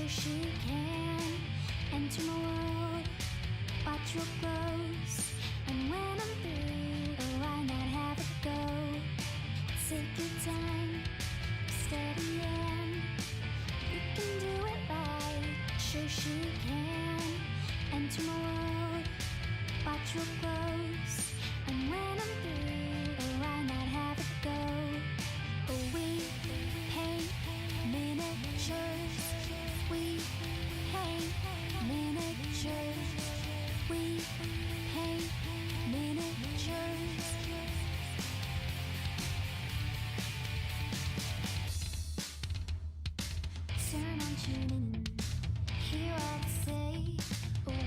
Shoshie can enter my world, watch real close, and when I'm through, why not have it go? Take your time, steady and you can do it right. Shoshie can enter my world, watch real close, and when I'm through, why not have it go? We paint miniatures, we paint miniatures, we paint miniatures. Turn on, tune in, hear all I say,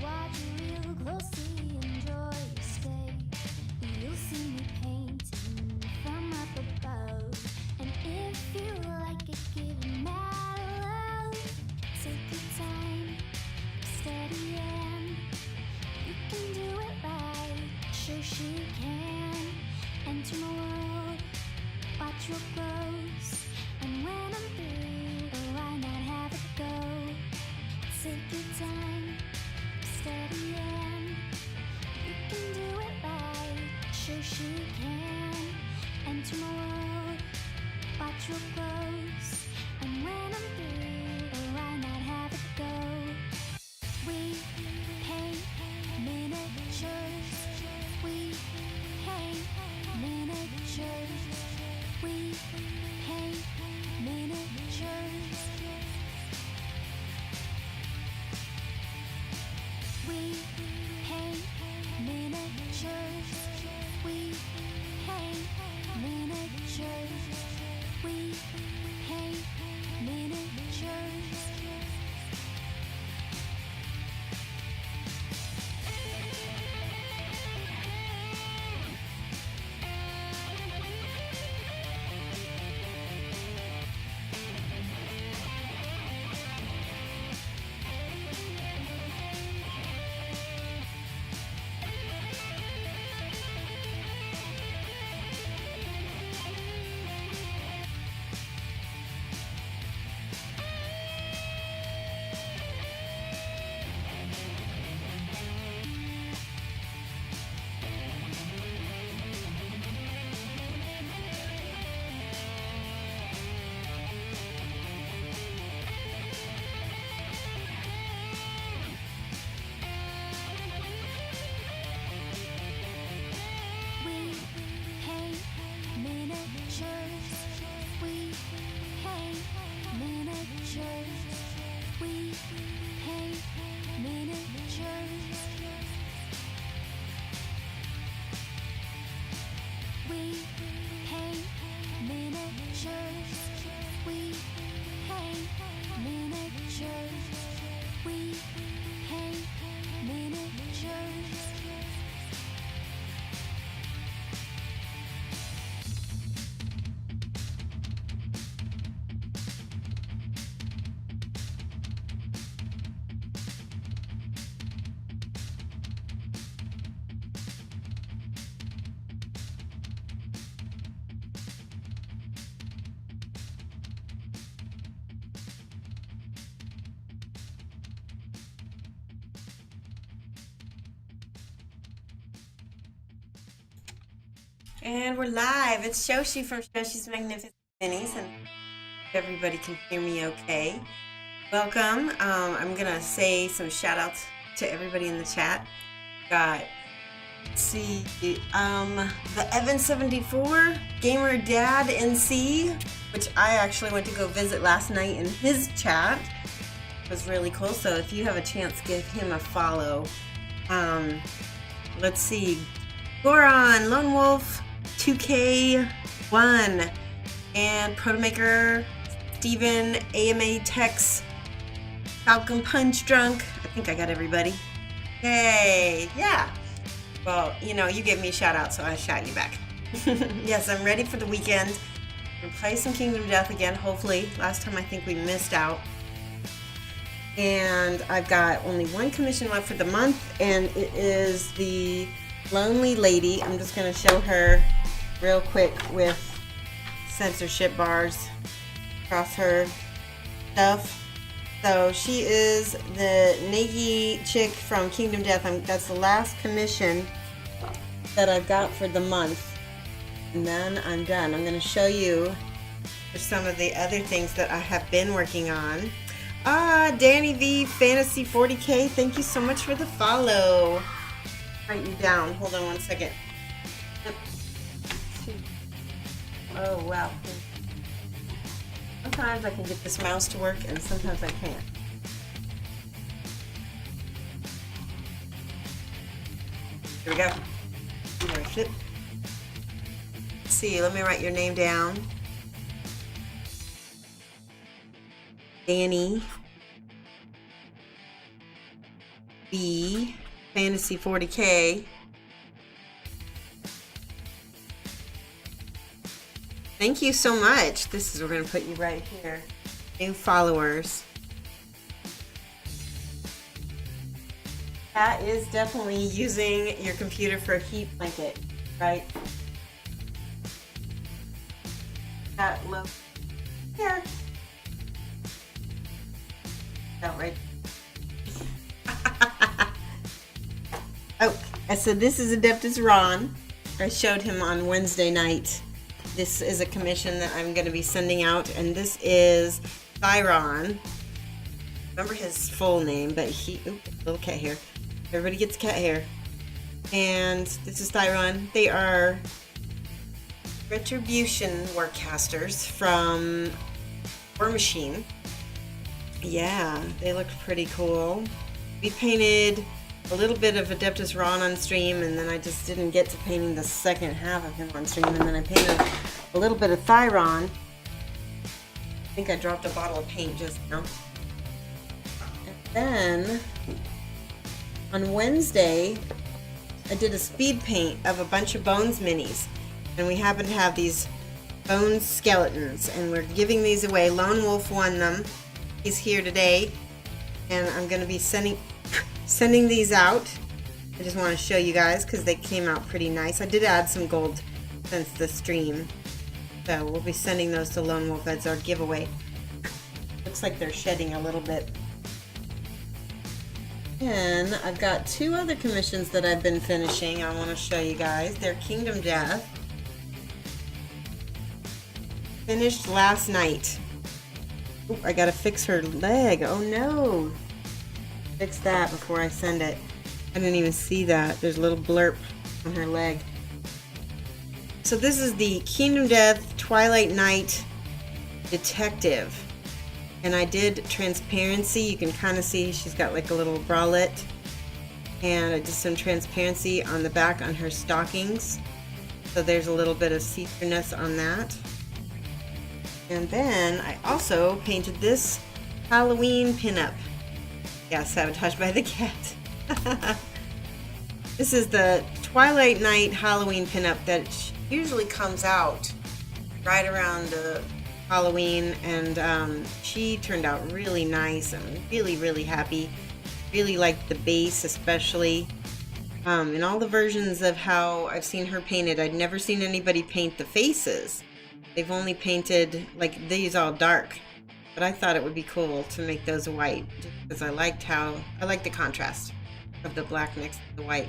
watch real closely, enjoy your stay. You'll see me painting from up above, and if you like it, give it mad love. Take your time, steady and you can do it right. Shoshie can enter my world, watch real close, and when I'm through, why not have it go? Take your time, steady and you can do it right. Shoshie can enter my world, watch real close, and when I'm through, why not have it go? We paint miniatures, we paint miniatures, we paint miniatures. We paint miniatures, we paint miniatures, we paint miniatures. We paint miniatures, we paint miniatures, we paint miniatures. We paint miniatures, we paint miniatures, we paint miniatures. And we're live. It's Shoshie from Shoshie's Magnificent Minis, and everybody can hear me okay. Welcome. I'm gonna say some shout outs to everybody in the chat. Got, let's see, the Evan74, Gamer Dad NC, which I actually went to go visit last night in his chat. It was really cool. So if you have a chance, give him a follow. Let's see, Goron, Lone Wolf, 2K1, and Protomaker, Steven, AMA Tex, Falcon Punch Drunk. I think I got everybody. Yay! Yeah. Well, you know, you gave me a shout out, so I shout you back. Yes, I'm ready for the weekend. I'm gonna play some Kingdom of Death again, hopefully. Last time I think we missed out. And I've got only one commission left for the month, and it is the Lonely Lady. I'm just going to show her real quick with censorship bars across her stuff. So she is the Nagi chick from Kingdom Death. That's the last commission that I've got for the month. And then I'm done. I'm going to show you some of the other things that I have been working on. Danny V Fantasy 40K, thank you so much for the follow. Write you down. Hold on one second. Oh, wow. Sometimes I can get this mouse to work and sometimes I can't. Here we go. Flip. Let's see, let me write your name down. Danny B Fantasy 40K. Thank you so much. We're going to put you right here. New followers. That is definitely using your computer for a heat blanket, right? That low here. That right. Oh, so this is Adeptus Ron. I showed him on Wednesday night. This is a commission that I'm going to be sending out, and this is Thyron. Remember his full name, but little cat hair. Everybody gets cat hair. And this is Thyron. They are Retribution Warcasters from War Machine. Yeah, they look pretty cool. We painted a little bit of Adeptus Ron on stream, and then I just didn't get to painting the second half of him on stream, and then I painted a little bit of Thyron. I think I dropped a bottle of paint just now. And then on Wednesday, I did a speed paint of a bunch of Bones minis, and we happen to have these Bones skeletons, and we're giving these away. Lone Wolf won them. He's here today, and I'm going to be sending these out. I just want to show you guys because they came out pretty nice. I did add some gold since the stream, so we'll be sending those to Lone Wolf as our giveaway. Looks like they're shedding a little bit. And I've got two other commissions that I've been finishing I want to show you guys. They're Kingdom Death. Finished last night. Ooh, I gotta fix her leg. Oh no! Fix that before I send it. I didn't even see that. There's a little blurb on her leg. So this is the Kingdom Death Twilight Night Detective. And I did transparency. You can kind of see she's got like a little bralette. And I did some transparency on the back on her stockings. So there's a little bit of see-throughness on that. And then I also painted this Halloween pinup. Yeah, sabotaged by the cat. This is the Twilight Night Halloween pinup that usually comes out right around Halloween, and she turned out really nice. I'm really happy. Really liked the base especially. In all the versions of how I've seen her painted, I'd never seen anybody paint the faces. They've only painted like these all dark, but I thought it would be cool to make those white because I liked the contrast of the black next to the white.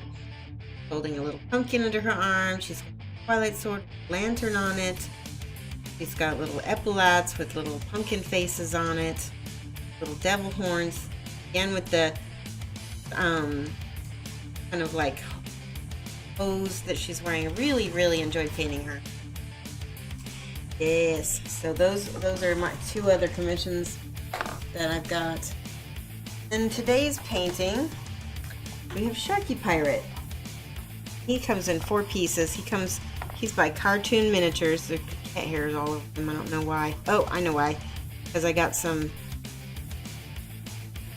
Holding a little pumpkin under her arm. She's got a Twilight sword, lantern on it. She's got little epaulets with little pumpkin faces on it, little devil horns, again with the kind of like hose that she's wearing. I really enjoyed painting her. Yes, so those are my two other commissions that I've got. In today's painting, we have Sharkey Pirate. He comes in 4 pieces. He's by Cartoon Miniatures. The cat hair is all over him. I don't know why. Oh, I know why. Because I got some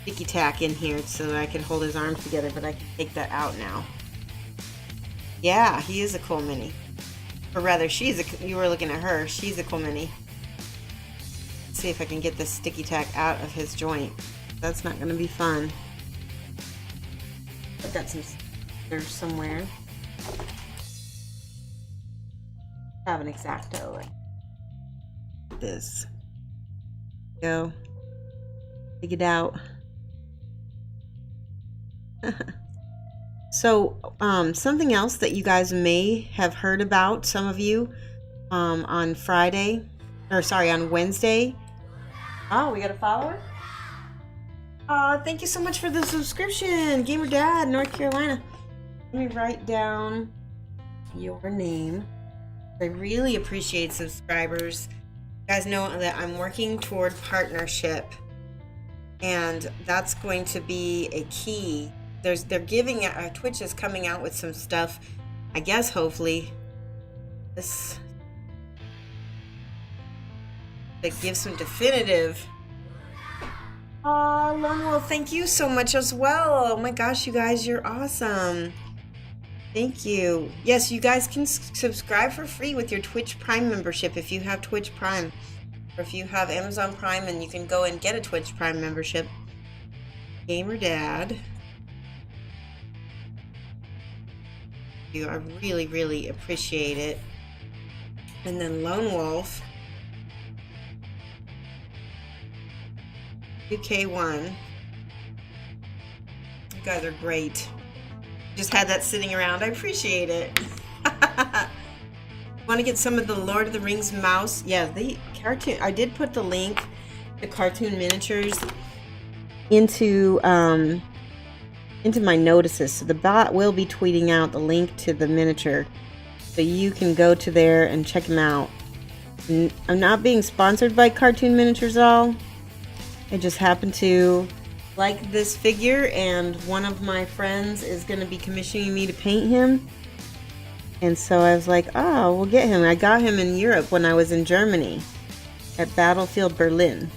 sticky tack in here so that I can hold his arms together, but I can take that out now. Yeah, he is a cool mini. Or rather, you were looking at her. She's a cool mini. Let's see if I can get this sticky tack out of his joint. That's not going to be fun. I've got some there somewhere. I have an X-Acto like this. Go. Take it out. So, something else that you guys may have heard about, some of you, on Friday, or sorry, on Wednesday. Oh, we got a follower? Thank you so much for the subscription, Gamer Dad, North Carolina. Let me write down your name. I really appreciate subscribers. You guys know that I'm working toward partnership, and that's going to be a key. They're giving Twitch is coming out with some stuff, I guess, hopefully this that gives some definitive. Oh, Lone Wolf, thank you so much as well. Oh my gosh, you guys, you're awesome. Thank you. Yes, you guys can subscribe for free with your Twitch Prime membership if you have Twitch Prime, or if you have Amazon Prime, and you can go and get a Twitch Prime membership. Gamer Dad. I really, really appreciate it. And then Lone Wolf, UK1. You guys are great. Just had that sitting around. I appreciate it. Want to get some of the Lord of the Rings mouse? Yeah, the cartoon. I did put the link to cartoon miniatures into my notices, so the bot will be tweeting out the link to the miniature, so you can go to there and check them out. I'm not being sponsored by Cartoon Miniatures at all. I just happen to like this figure, and one of my friends is going to be commissioning me to paint him, and so I was like, oh, we'll get him. I got him in Europe when I was in Germany at Battlefield Berlin.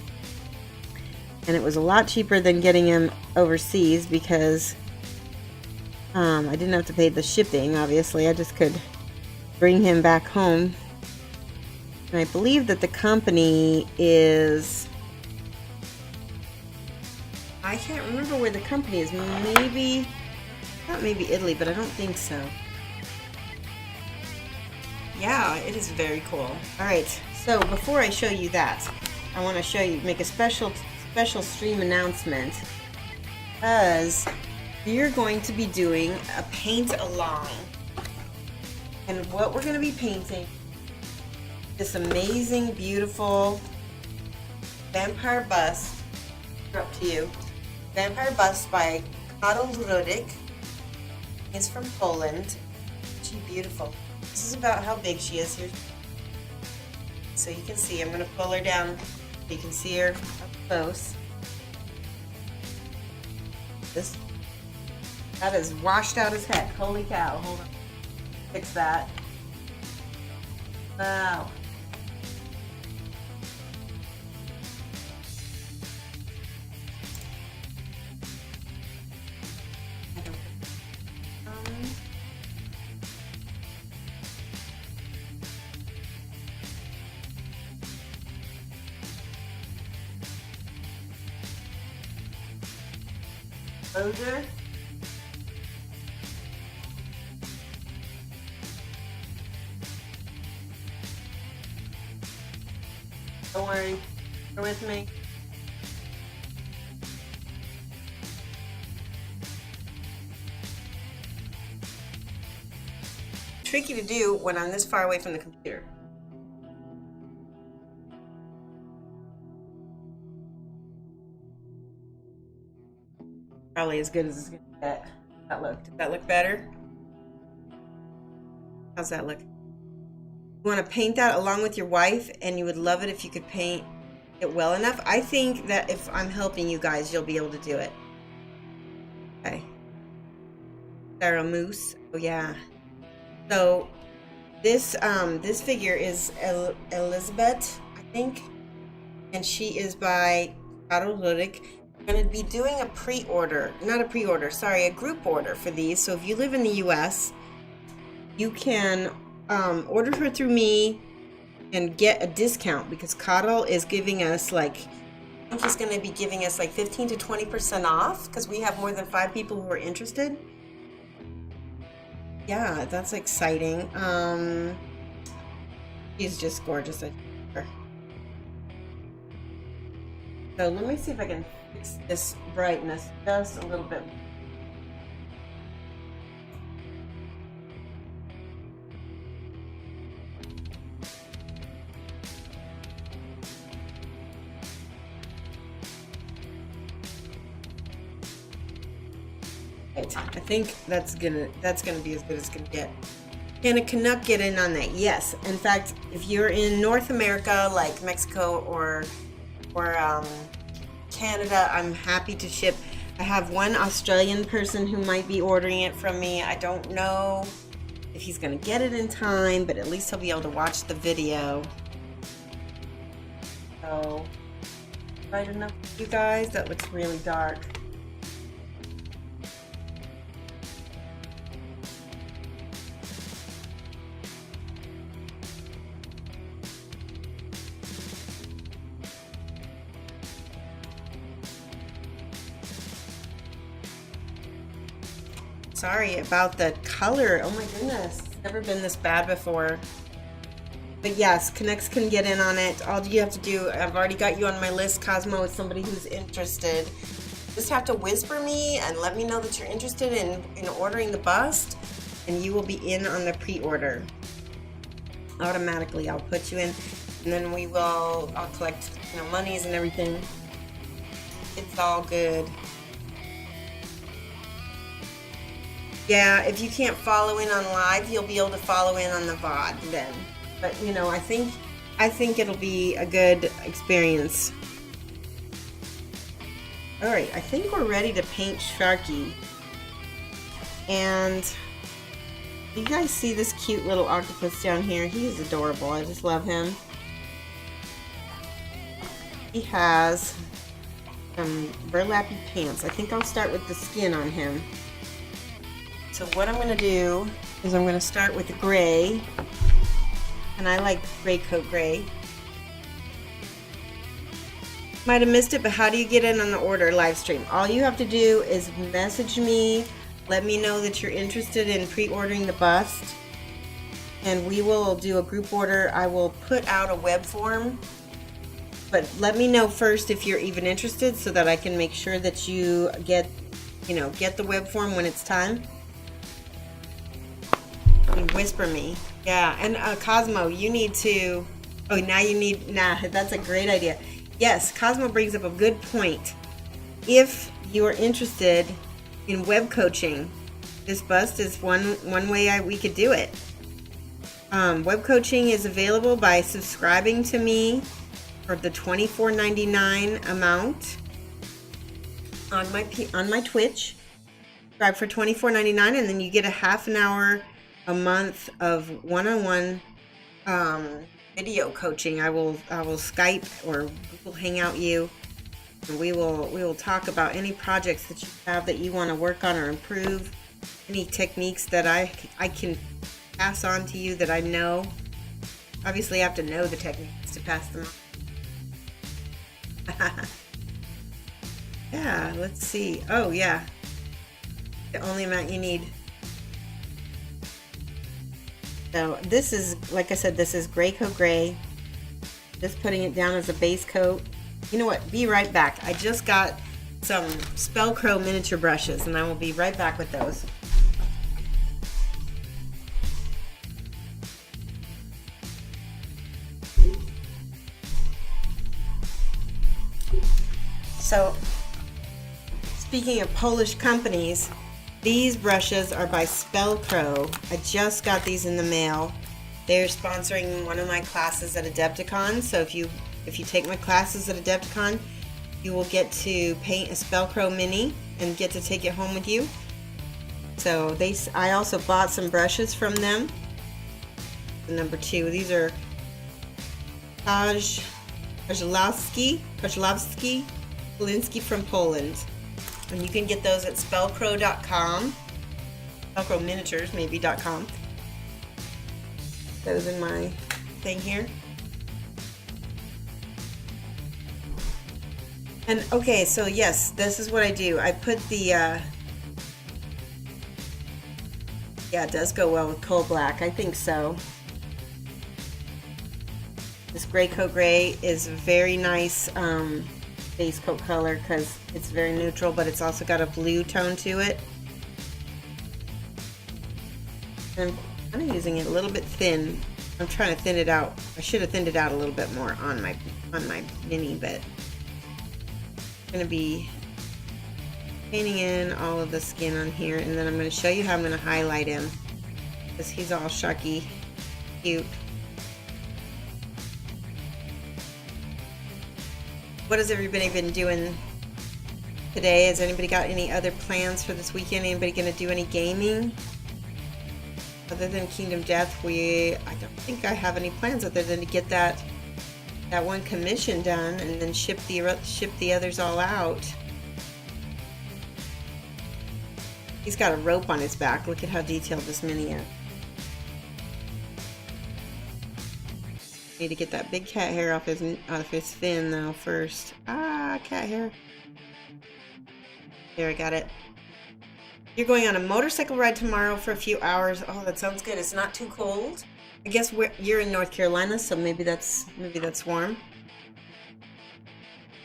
And it was a lot cheaper than getting him overseas because I didn't have to pay the shipping, obviously. I just could bring him back home. And I believe that the company is... I can't remember where the company is. Maybe... Not maybe Italy, but I don't think so. Yeah, it is very cool. Alright, so before I show you that, I want to show you, make a special stream announcement, because you're going to be doing a paint along, and what we're going to be painting, this amazing, beautiful vampire bust. Up to you. Vampire bust by Karol Rudik. It's from Poland. She's beautiful. This is about how big she is here, so you can see. I'm going to pull her down so you can see her up close. That is washed out his head. Holy cow. Hold on. Fix that. Wow. Closure. Don't worry, you're with me. Tricky to do when I'm this far away from the computer. Probably as good as it's gonna get. Does that look better? How's that look? You want to paint that along with your wife, and you would love it if you could paint it well enough. I think that if I'm helping you guys, you'll be able to do it. Okay. Sarah Moose. Oh yeah. So this figure is Elizabeth, I think, and she is by Karol Rudik. We're going to be doing a group order for these. So if you live in the US, you can order her through me and get a discount, because Karol is giving us I think he's going to be giving us 15 to 20% off, because we have more than 5 people who are interested. Yeah, that's exciting. She's just gorgeous. So let me see if I can fix this brightness just a little bit. I think that's gonna be as good as it's gonna get. Can a Canuck get in on that? Yes. In fact, if you're in North America, like Mexico or Canada, I'm happy to ship. I have one Australian person who might be ordering it from me. I don't know if he's gonna get it in time, but at least he'll be able to watch the video. So, bright enough for you guys? That looks really dark. Sorry about the color. Oh my goodness. It's never been this bad before. But yes, Canucks can get in on it. All you have to do, I've already got you on my list, Cosmo, is somebody who's interested. Just have to whisper me and let me know that you're interested in ordering the bust, and you will be in on the pre-order. Automatically, I'll put you in, and then I'll collect, monies and everything. It's all good. Yeah, if you can't follow in on live, you'll be able to follow in on the VOD then. But I think it'll be a good experience. All right, I think we're ready to paint Sharkey. And you guys see this cute little octopus down here? He is adorable. I just love him. He has some burlappy pants. I think I'll start with the skin on him. So what I'm going to do is I'm going to start with the gray, and I like gray coat gray. Might have missed it, but how do you get in on the order live stream? All you have to do is message me, let me know that you're interested in pre-ordering the bust, and we will do a group order. I will put out a web form, but let me know first if you're even interested so that I can make sure that you get the web form when it's time. Whisper me. Yeah, and Cosmo, you need to... Oh, that's a great idea. Yes, Cosmo brings up a good point. If you are interested in web coaching, this bust is one way we could do it. Web coaching is available by subscribing to me for the $24.99 amount on my Twitch. Subscribe for $24.99, and then you get a half an hour a month of one-on-one video coaching. I will Skype or Google Hangout you, and we will talk about any projects that you have that you want to work on or improve, any techniques that I can pass on to you that I know. Obviously, I have to know the techniques to pass them on. Yeah, let's see. Oh yeah, the only amount you need. So this is, like I said, this is gray coat gray. Just putting it down as a base coat. You know what? Be right back. I just got some Spellcrow miniature brushes, and I will be right back with those. So, speaking of Polish companies, these brushes are by Spellcrow. I just got these in the mail. They're sponsoring one of my classes at Adepticon. So if you take my classes at Adepticon, you will get to paint a Spellcrow mini and get to take it home with you. So I also bought some brushes from them. The number 2. These are Kozlowski Polinsky from Poland. And you can get those at spellcrow.com. Spellcrow Miniatures, maybe.com. Those in my thing here. And okay, so yes, this is what I do. I put the, yeah, it does go well with coal black. I think so. This gray coat gray is very nice base coat color because it's very neutral, but it's also got a blue tone to it. And I'm kind of using it a little bit thin. I'm trying to thin it out. I should have thinned it out a little bit more on my mini, but I'm going to be painting in all of the skin on here, and then I'm going to show you how I'm going to highlight him because he's all Sharky cute. What has everybody been doing today? Has anybody got any other plans for this weekend? Anybody going to do any gaming? Other than Kingdom Death, I don't think I have any plans other than to get that one commission done and then ship the others all out. He's got a rope on his back. Look at how detailed this mini is. Need to get that big cat hair off his fin though first. Ah, cat hair. There, I got it. You're going on a motorcycle ride tomorrow for a few hours. Oh, that sounds good. It's not too cold. I guess you're in North Carolina, so maybe that's warm.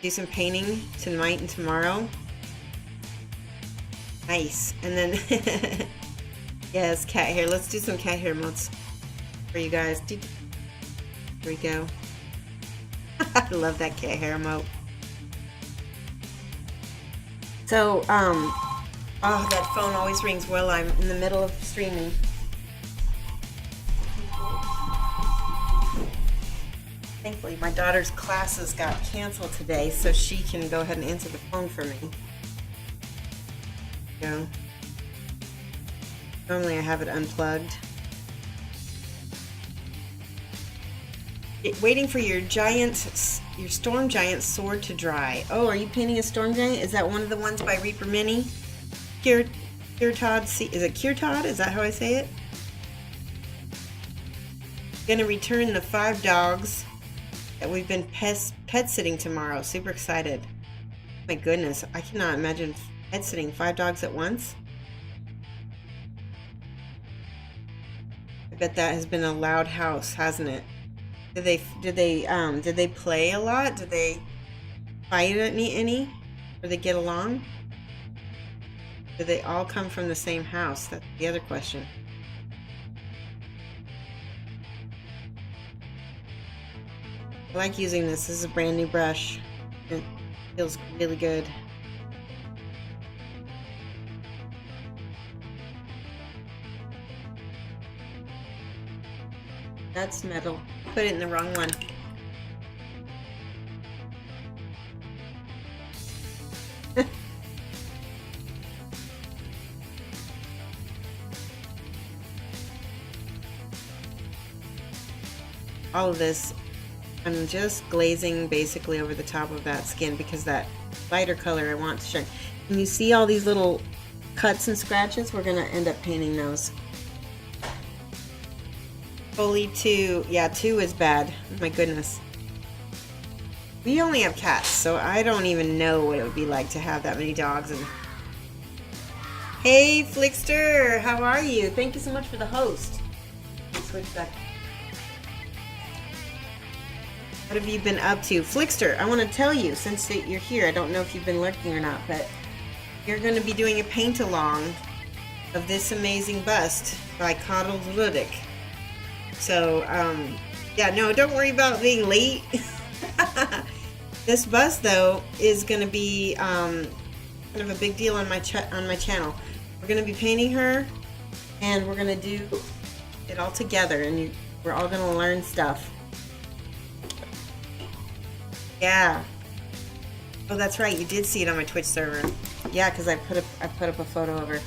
Do some painting tonight and tomorrow. Nice. And then yes, cat hair. Let's do some cat hair modes for you guys. Here we go. I love that cat hair emote. So, oh, that phone always rings while I'm in the middle of streaming. Thankfully, my daughter's classes got canceled today, so she can go ahead and answer the phone for me. Go. Normally I have it unplugged. Waiting for your storm giant sword to dry. Oh, are you painting a storm giant? Is that one of the ones by Reaper Mini? Kirtod, is it Kirtod? Is that how I say it? Gonna return the 5 dogs that we've been pet sitting tomorrow. Super excited. My goodness, I cannot imagine pet sitting 5 dogs at once. I bet that has been a loud house, hasn't it? Did they play a lot? Did they fight any? Or they get along? Did they all come from the same house? That's the other question. I like using this. This is a brand new brush. It feels really good. That's metal. Put it in the wrong one. All of this, I'm just glazing basically over the top of that skin because that lighter color I want to shine. Can you see all these little cuts and scratches? We're going to end up painting those. Fully 2. Yeah, 2 is bad. Oh my goodness. We only have cats, so I don't even know what it would be like to have that many dogs. And hey, Flickster, how are you? Thank you so much for the host. Switch back. What have you been up to? Flickster, I want to tell you, since you're here, I don't know if you've been lurking or not, but you're going to be doing a paint-along of this amazing bust by Coddled Ludic. So, yeah, no, don't worry about being late. This bust, though, is going to be kind of a big deal on my channel. We're going to be painting her, and we're going to do it all together, and we're all going to learn stuff. Yeah. Oh, that's right. You did see it on my Twitch server. Yeah, because I put up a photo of her.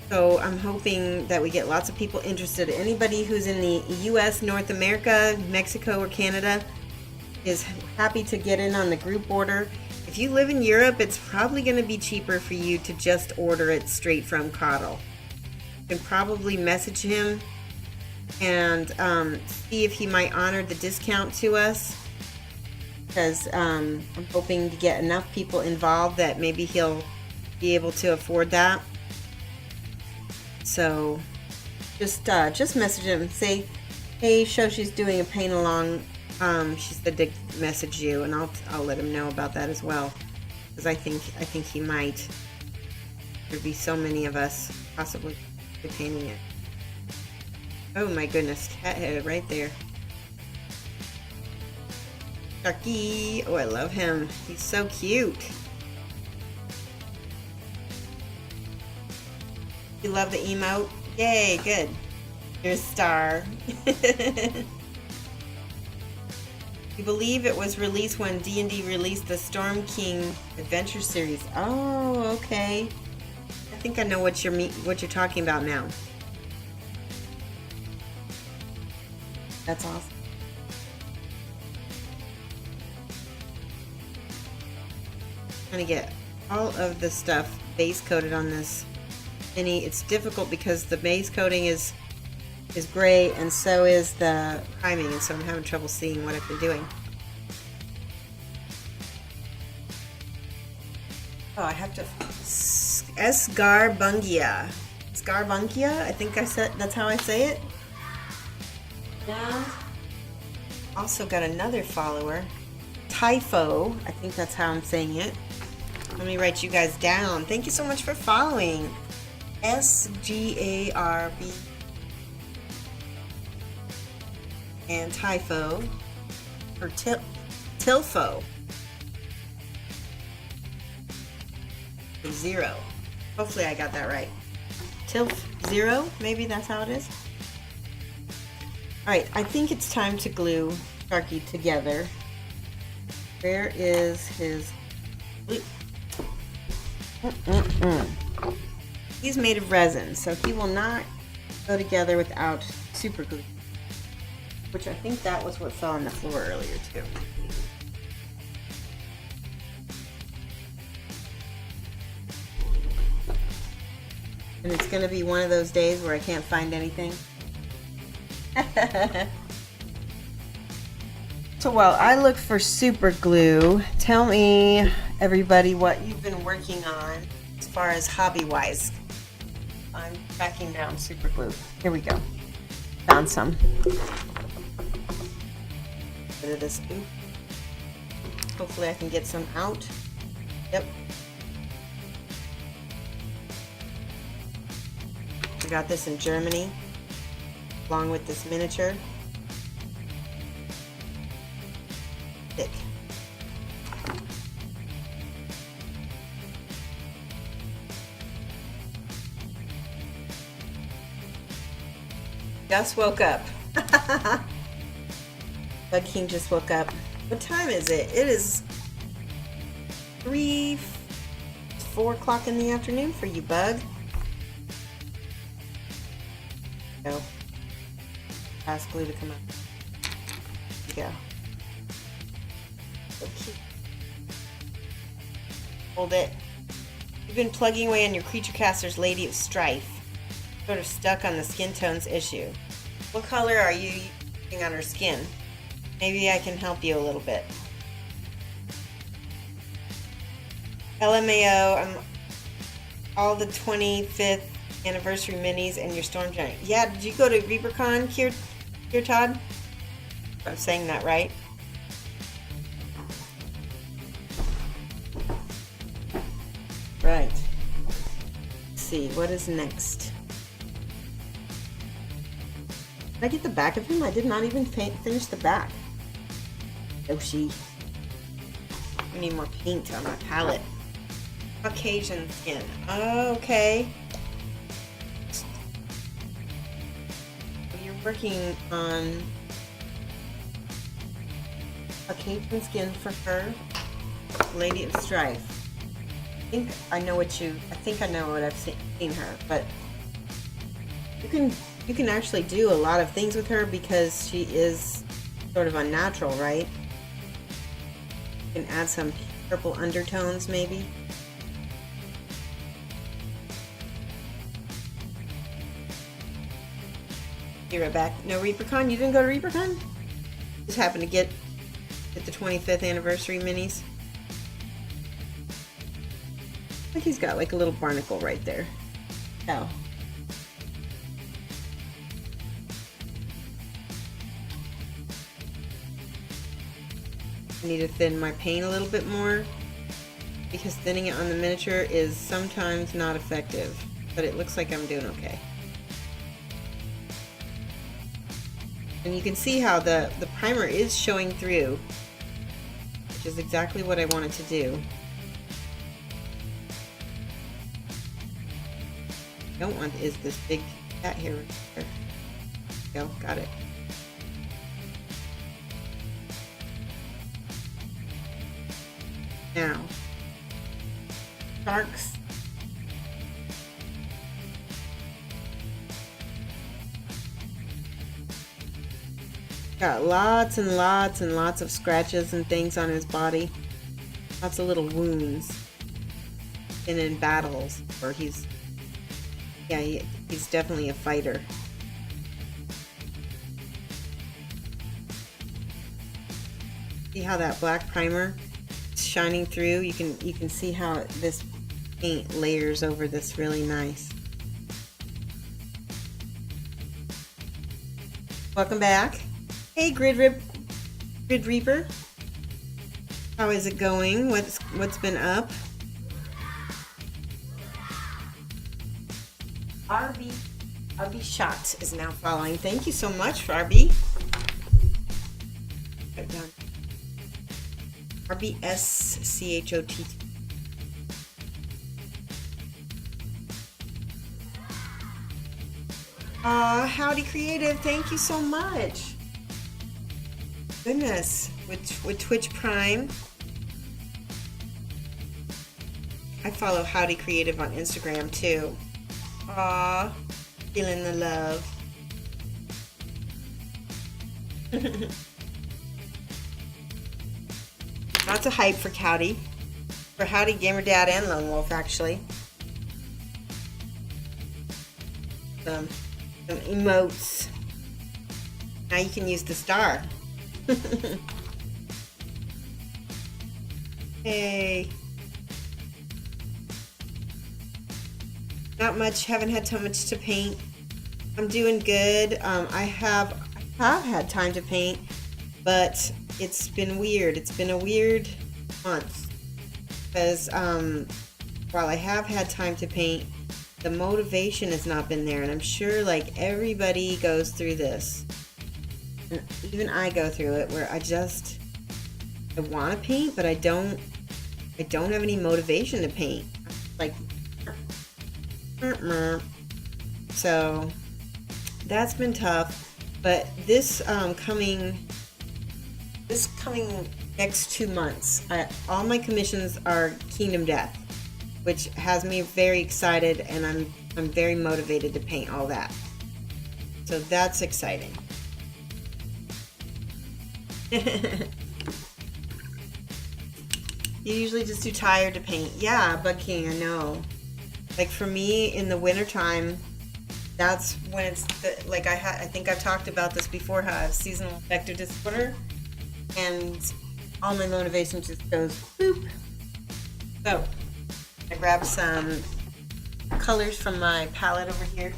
So I'm hoping that we get lots of people interested. Anybody who's in the U.S., North America, Mexico, or Canada is happy to get in on the group order. If you live in Europe, it's probably going to be cheaper for you to just order it straight from Coddle. You can probably message him and see if he might honor the discount to us, because I'm hoping to get enough people involved that maybe he'll be able to afford that. So just message him, say, hey, Shoshie's doing a paint along She said to message you, and I'll let him know about that as well, because I think he might. There'd be so many of us possibly painting it. Oh my goodness, cat head right there. Sharky, oh I love him. He's so cute. You love the emote? Yay, good. You're a star. You believe it was released when D&D released the Storm King Adventure Series. Oh, okay. I think I know what you're talking about now. That's awesome. I'm trying to get all of the stuff base coated on this mini. It's difficult because the base coating is gray, and so is the priming, and so I'm having trouble seeing what I've been doing. Oh, I have to Esgarbungia. Esgarbungia? I think I said that's how I say it. And also got another follower, Typho. I think that's how I'm saying it. Let me write you guys down. Thank you so much for following. SGARB and Typho or Tilfo 0. Hopefully I got that right. Tilf 0, maybe that's how it is. Alright, I think it's time to glue Sharky together. Where is his glue? He's made of resin, so he will not go together without super glue. Which I think that was what fell on the floor earlier too. And it's going to be one of those days where I can't find anything. So while I look for super glue, tell me, everybody, what you've been working on as far as hobby-wise. I'm tracking down super glue. Here we go. Found some. Bit of this glue. Hopefully I can get some out. Yep. I got this in Germany, along with this miniature. Thick. Just woke up. Bug King just woke up. What time is it? It is 4 o'clock in the afternoon for you, Bug. Go. Ask glue to come out. There you go. So cute. Hold it. You've been plugging away on your Creature Caster's Lady of Strife. Sort of stuck on the skin tones issue. What color are you using on her skin? Maybe I can help you a little bit. LMAO, all the 25th anniversary minis and your Storm Giant. Yeah, did you go to ReaperCon, Kier Todd? I'm saying that right. Right. Let's see, what is next? Did I get the back of him? I did not even finish the back. Shoshie. I need more paint on my palette. Caucasian skin. Okay. You're working on Caucasian skin for her. Lady of Strife. I think I know what I've seen her, but you can actually do a lot of things with her because she is sort of unnatural, right? You can add some purple undertones, maybe. Be right back. No ReaperCon? You didn't go to ReaperCon? Just happened to get the 25th anniversary minis. I think he's got like a little barnacle right there. Oh. I need to thin my paint a little bit more because thinning it on the miniature is sometimes not effective, but it looks like I'm doing okay. And you can see how the primer is showing through, which is exactly what I wanted to do. I don't want is this big cat hair right there. There we go, got it. Now, sharks. Got lots and lots and lots of scratches and things on his body. Lots of little wounds. And in battles where he's definitely a fighter. See how that black primer is shining through? You can see how this paint layers over this really nice. Welcome back. Hey Grid Reaper. How is it going? What's been up? RB Shot is now following. Thank you so much, RB. RBSCHOT. Howdy Creative, thank you so much. Goodness, with Twitch Prime. I follow Howdy Creative on Instagram too. Aw, feeling the love. Lots of hype for Howdy. For Howdy Gamer Dad and Lone Wolf, actually. Some emotes. Now you can use the star. Hey. Not much, haven't had too much to paint. I'm doing good. I have had time to paint, but it's been weird. It's been a weird month because while I have had time to paint, the motivation has not been there, and I'm sure like everybody goes through this, and even I go through it where I want to paint, but I don't have any motivation to paint. Like, so that's been tough. But this coming next 2 months, all my commissions are Kingdom Death, which has me very excited, and I'm very motivated to paint all that. So that's exciting. You usually just too tired to paint. Yeah, Bug King, I know. Like for me in the wintertime, that's when it's like I think I've talked about this before, how I have seasonal affective disorder, and all my motivation just goes boop. So I grabbed some colors from my palette over here.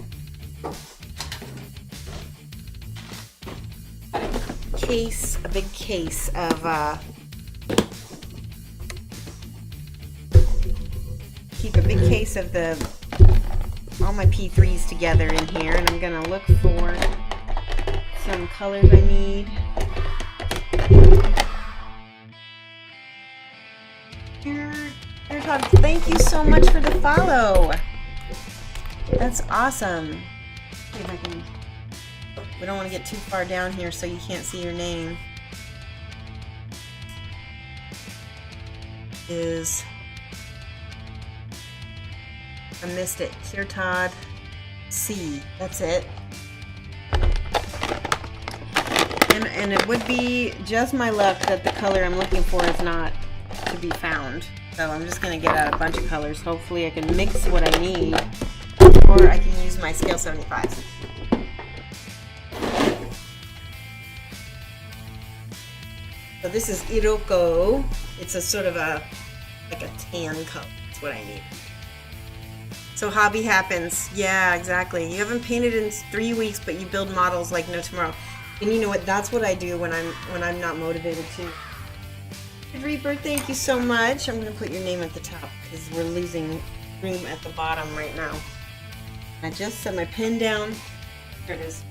A big case of keep a big case of all my P3s together in here, and I'm gonna look for some colors I need. Thank you so much for the follow. That's awesome. See if I can. We don't want to get too far down here so you can't see your name. I missed it. Kirtad C. That's it. And it would be just my luck that the color I'm looking for is not to be found. So I'm just going to get out a bunch of colors. Hopefully I can mix what I need, or I can use my scale 75. So this is Iroko. It's a sort of like a tan color. That's what I need. So hobby happens. Yeah, exactly. You haven't painted in 3 weeks, but you build models like no tomorrow. And you know what? That's what I do when I'm not motivated to. Reaper, thank you so much. I'm going to put your name at the top because we're losing room at the bottom right now. I just set my pen down. There it is.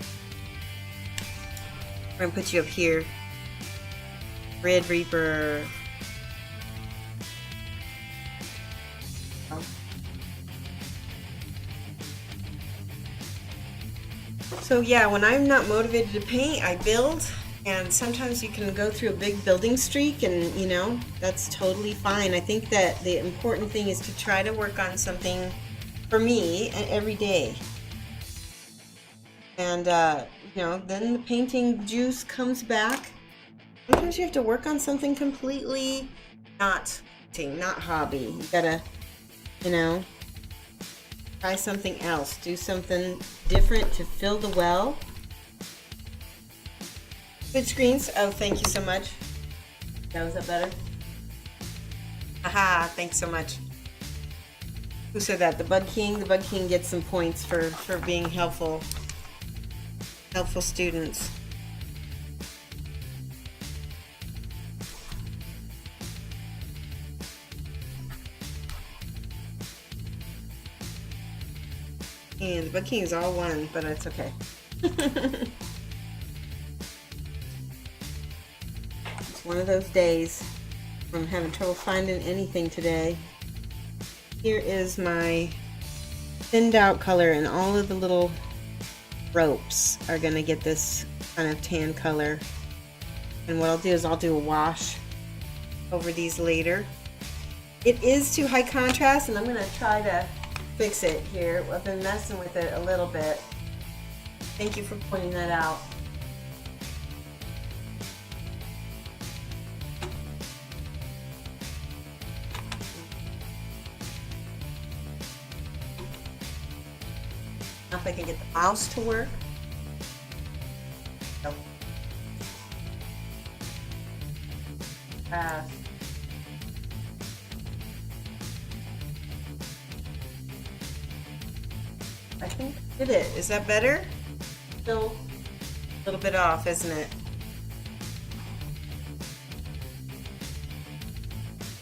I'm going to put you up here. Red Reaper. So yeah, when I'm not motivated to paint, I build. And sometimes you can go through a big building streak and, you know, that's totally fine. I think that the important thing is to try to work on something, for me, every day. And, you know, then the painting juice comes back. Sometimes you have to work on something completely not painting, not hobby. You gotta, you know, try something else. Do something different to fill the well. Good screens. Oh, thank you so much. Now, is that better? Haha, thanks so much. Who said that? The Bug King? The Bug King gets some points for being helpful. Helpful students. And the Bug King is all one, but it's okay. One of those days I'm having trouble finding anything today. Here is my thinned out color, and all of the little ropes are going to get this kind of tan color. And what I'll do is I'll do a wash over these later. It is too high contrast, and I'm going to try to fix it here. I've been messing with it a little bit. Thank you for pointing that out. If I can get the mouse to work. Oh. I think I did it. Is that better? Still a little bit off, isn't it?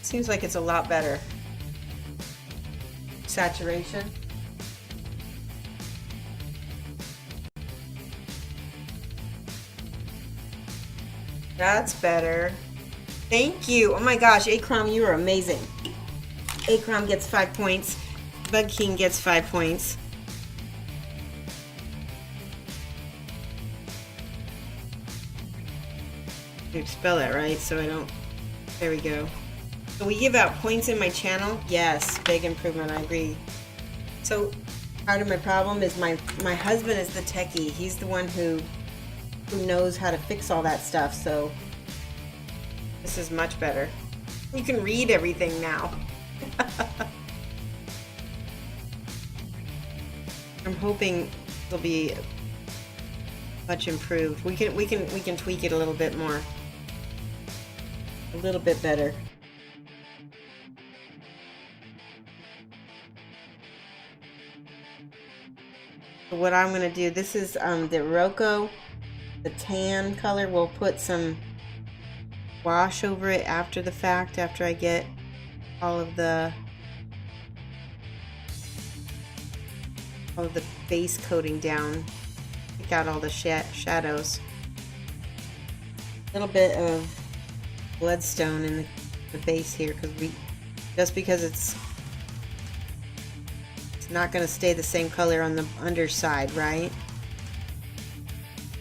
Seems like it's a lot better. Saturation. That's better. Thank you. Oh my gosh, Akram, you are amazing. Akram gets 5 points. Bug King gets 5 points. You spell that right, so I don't. There we go. So we give out points in my channel. Yes, big improvement. I agree. So part of my problem is my husband is the techie. He's the one who knows how to fix all that stuff, so this is much better. You can read everything now. I'm hoping it'll be much improved. We can tweak it a little bit more. A little bit better. So what I'm gonna do, this is the Rocco. The tan color, we'll put some wash over it after the fact, after I get all of the base coating down. Pick out all the shadows. A little bit of bloodstone in the base here, because it's not going to stay the same color on the underside, right?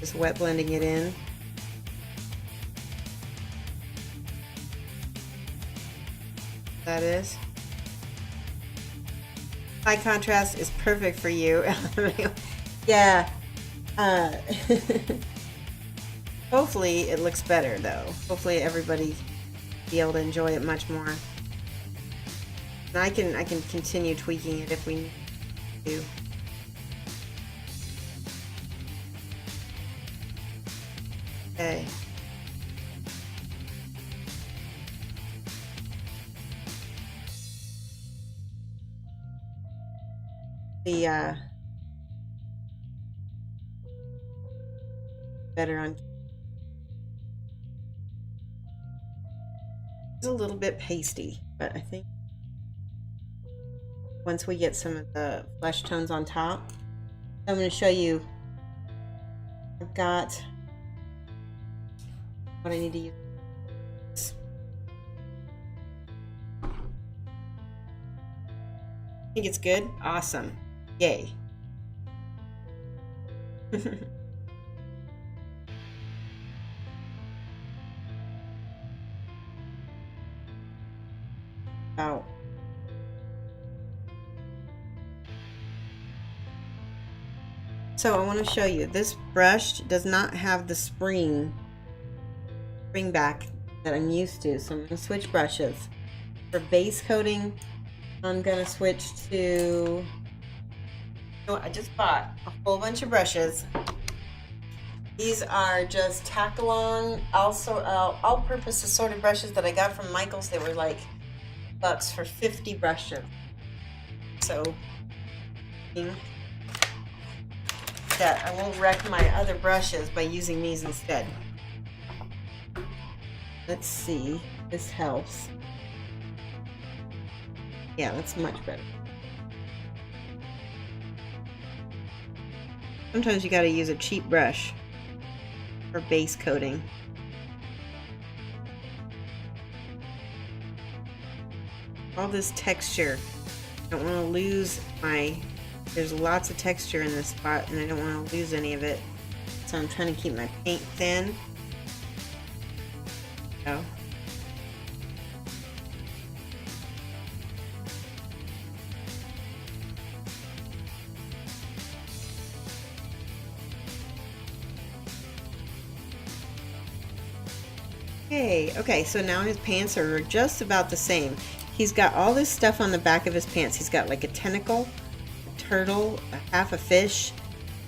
Just wet blending it in. That is. High contrast is perfect for you. Yeah. Hopefully it looks better though. Hopefully everybody be able to enjoy it much more. And I can continue tweaking it if we need to. Okay. The better on It's a little bit pasty, but I think once we get some of the flesh tones on top, I'm going to show you. I've got what I need to use. Think it's good? Awesome. Yay. Out. So I want to show you, this brush does not have the spring back that I'm used to, so I'm going to switch brushes. For base coating, I'm going to switch to, I just bought a whole bunch of brushes. These are just tack-along, also all-purpose assorted brushes that I got from Michael's. They were like $50 for 50 brushes. So that I won't wreck my other brushes by using these instead. Let's see, this helps. Yeah, that's much better. Sometimes you got to use a cheap brush for base coating. All this texture. I don't want to lose my, there's lots of texture in this spot and I don't want to lose any of it. So I'm trying to keep my paint thin. So. Okay, so now his pants are just about the same. He's got all this stuff on the back of his pants. He's got like a tentacle, a turtle, half a fish,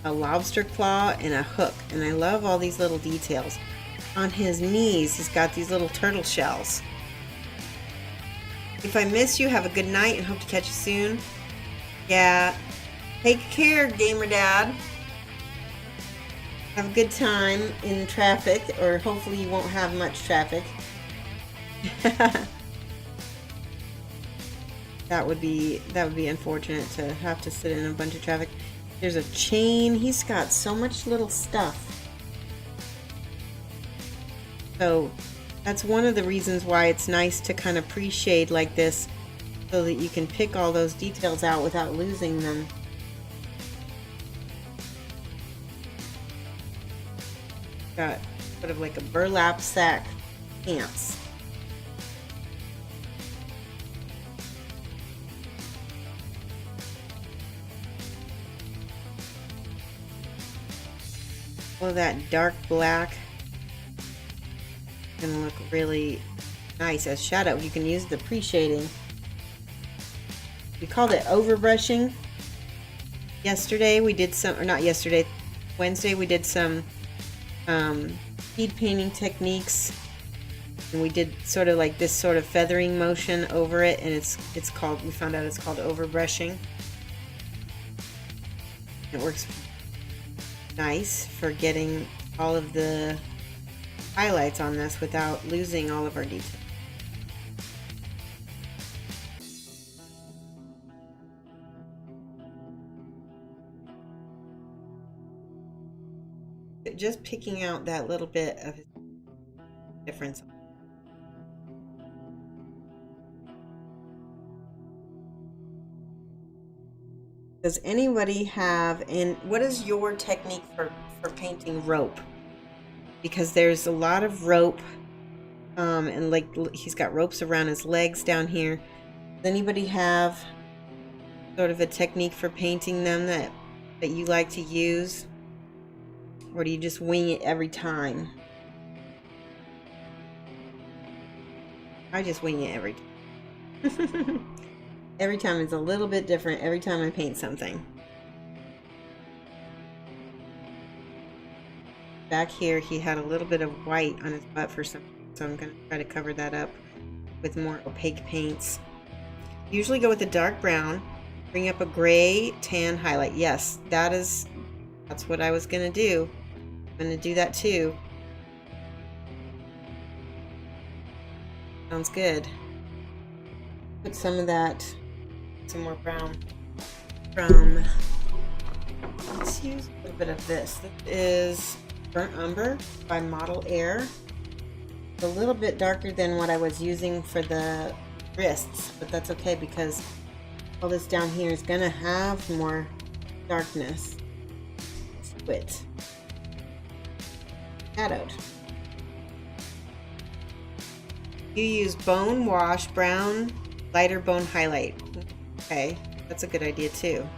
a lobster claw, and a hook. And I love all these little details. On his knees, he's got these little turtle shells. If I miss you, have a good night and hope to catch you soon. Yeah, take care, Gamer Dad. Have a good time in traffic, or hopefully you won't have much traffic. That would be unfortunate to have to sit in a bunch of traffic. There's a chain. He's got so much little stuff. So that's one of the reasons why it's nice to kind of pre-shade like this, so that you can pick all those details out without losing them. Got sort of like a burlap sack pants. All of that dark black gonna look really nice as shadow. You can use the pre-shading. We called it overbrushing. Yesterday we did some, or not yesterday, Wednesday we did some speed painting techniques, and we did sort of like this sort of feathering motion over it, and it's called, we found out it's called overbrushing. It works nice for getting all of the highlights on this without losing all of our detail. Just picking out that little bit of difference. Does anybody have, and what is your technique for painting rope? Because there's a lot of rope, and like he's got ropes around his legs down here. Does anybody have sort of a technique for painting them that you like to use? Or do you just wing it every time? I just wing it every time. Every time it's a little bit different every time I paint something. Back here he had a little bit of white on his butt for some reason, so I'm going to try to cover that up with more opaque paints. Usually go with a dark brown, bring up a gray tan highlight. Yes, that's what I was going to do. I'm going to do that too. Sounds good. Put some of that, some more brown from, let's use a little bit of this. This is Burnt Umber by Model Air. It's a little bit darker than what I was using for the wrists, but that's okay because all this down here is gonna have more darkness to it. Shadowed. You use Bone Wash Brown Lighter Bone Highlight. Okay, that's a good idea too.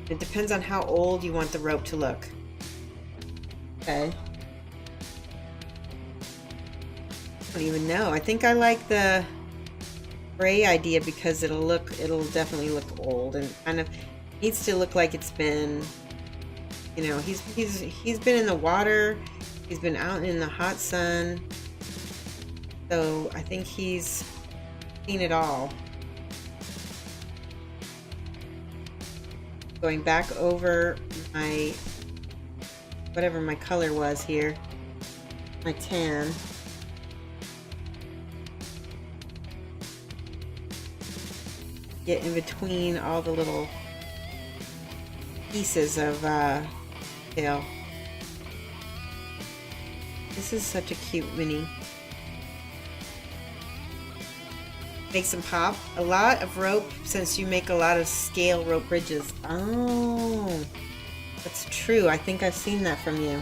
It depends on how old you want the rope to look. Okay. I don't even know. I think I like the gray idea because it'll definitely look old and kind of needs to look like it's been, you know, he's been in the water, he's been out in the hot sun. So I think he's seen it all. Going back over my, whatever my color was here, my tan. Get in between all the little pieces of tail. This is such a cute mini. Makes them pop. A lot of rope, since you make a lot of scale rope bridges. Oh, that's true. I think I've seen that from you.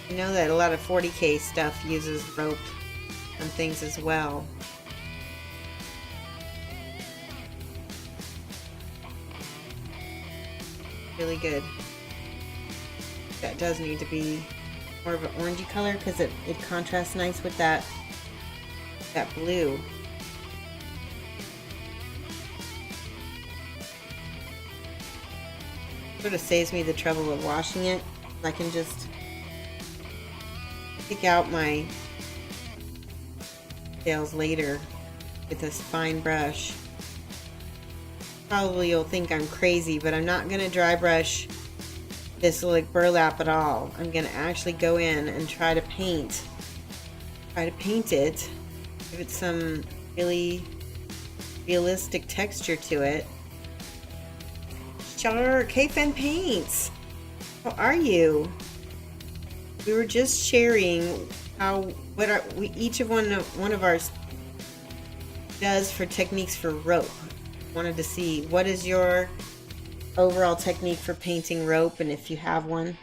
I know that a lot of 40K stuff uses rope and things as well. Really good. That does need to be more of an orangey color because it contrasts nice with that blue. Sort of saves me the trouble of washing it. I can just pick out my tails later with this fine brush. Probably you'll think I'm crazy, but I'm not going to dry brush this like burlap at all. I'm going to actually go in and try to paint it, give it some really realistic texture to it. Shark, hey Fen Paints, how are you? We were just sharing what each of one of ours does for techniques for rope. Wanted to see what is your overall technique for painting rope, and if you have one.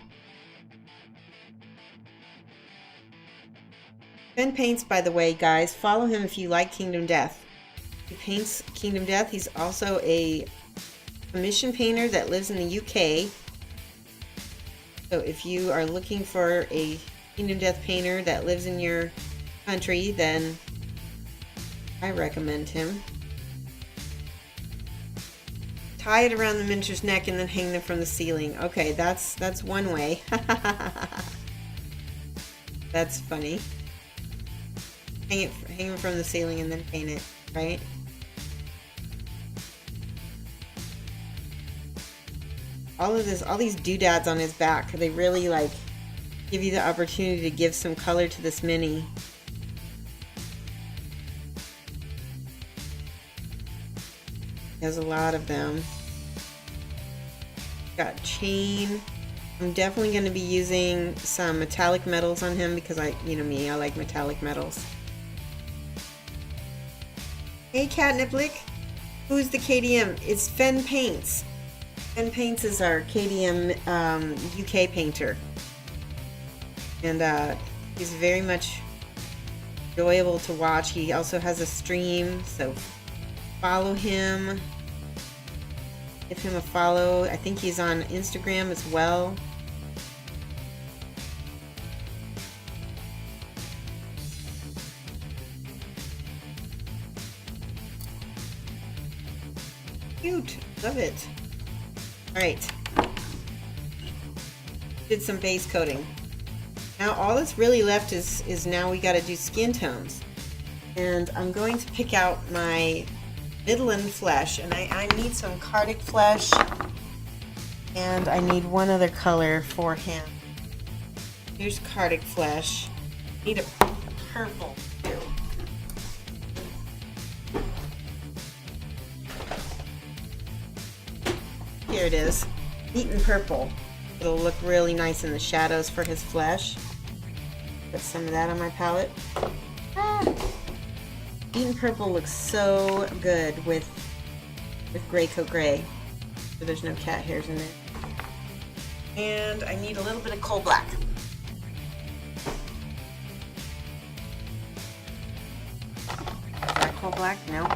Ben Paints, by the way, guys, follow him if you like Kingdom Death. He paints Kingdom Death. He's also a commission painter that lives in the UK. So if you are looking for a Kingdom Death painter that lives in your country, then I recommend him. Tie it around the miniature's neck and then hang them from the ceiling. Okay, that's one way. That's funny. Hang them from the ceiling and then paint it, right? All these doodads on his back, they really like give you the opportunity to give some color to this mini. He has a lot of them. Got chain. I'm definitely going to be using some metallic metals on him because you know me, I like metallic metals. Hey Catniplick, who's the KDM? It's Fen Paints. Fen Paints is our KDM UK painter. And he's very much enjoyable to watch. He also has a stream, so follow him. Give him a follow. I think he's on Instagram as well. Cute. Love it. Alright. Did some base coating. Now all that's really left is now we got to do skin tones. And I'm going to pick out my Midland flesh, and I need some Cardic flesh, and I need one other color for him. Here's Cardic flesh. Need a purple too. Here it is. Eaten purple. It'll look really nice in the shadows for his flesh. Put some of that on my palette. Eaten purple looks so good with gray coat gray. So there's no cat hairs in there. And I need a little bit of coal black. Coal black? No.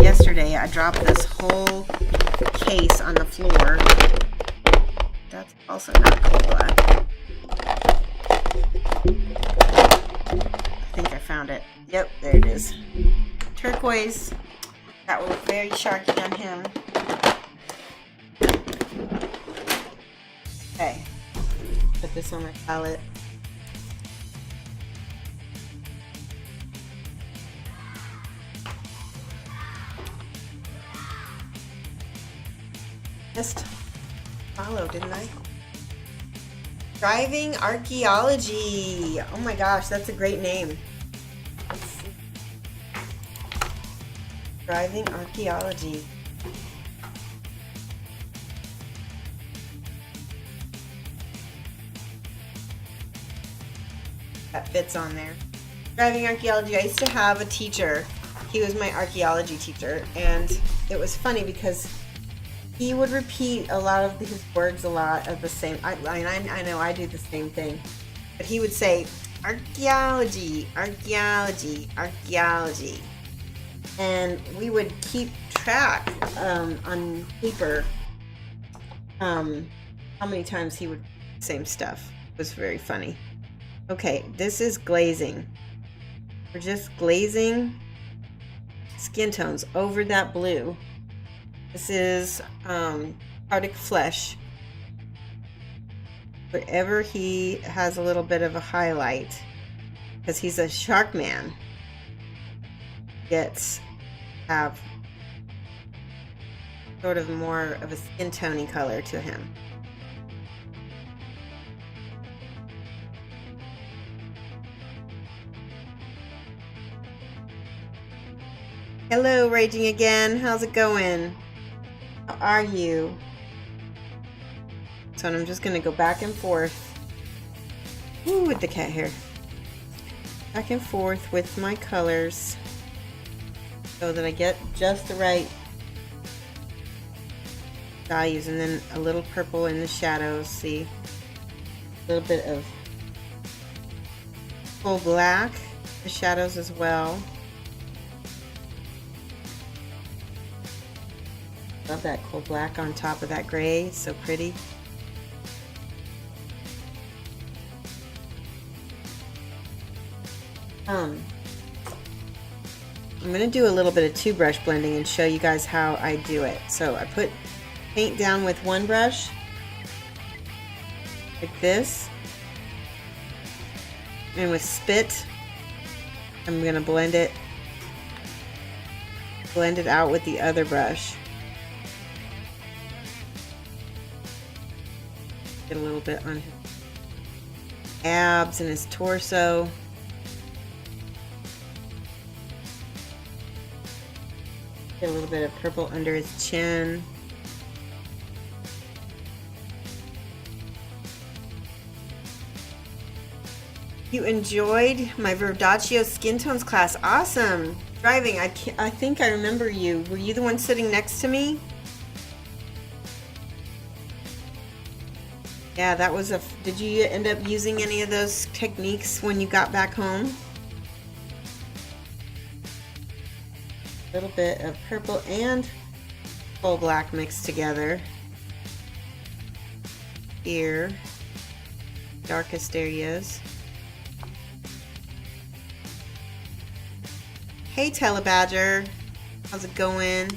Yesterday I dropped this whole case on the floor. That's also not coal black. I think I found it. Yep, there it is. Turquoise. That will look very Sharky on him. Okay. Put this on my palette. Just follow, didn't I? Driving Archaeology. Oh my gosh, that's a great name. Let's see. Driving Archaeology. That fits on there. Driving Archaeology. I used to have a teacher. He was my archaeology teacher, and it was funny because he would repeat a lot of his words a lot of the same. I know I do the same thing, but he would say archaeology, archaeology, archaeology, and we would keep track on paper how many times he would do the same stuff. It was very funny. Okay, this is glazing. We're just glazing skin tones over that blue. This is Arctic flesh. Wherever he has a little bit of a highlight, because he's a shark man, gets have sort of more of a skin tony color to him. Hello, Raging Again. How's it going? How are you? So I'm just going to go back and forth. Ooh, with the cat hair. Back and forth with my colors so that I get just the right values, and then a little purple in the shadows. See? A little bit of full black, the shadows as well. Love that cool black on top of that gray. It's so pretty. I'm going to do a little bit of two brush blending and show you guys how I do it. So I put paint down with one brush like this, and with spit I'm going to blend it out with the other brush. Get a little bit on his abs and his torso. Get a little bit of purple under his chin. You enjoyed my Verdaccio skin tones class. Awesome. Driving, I think I remember you. Were you the one sitting next to me? Yeah, that was did you end up using any of those techniques when you got back home? A little bit of purple and full black mixed together. Here, darkest areas. Hey Telebadger, how's it going?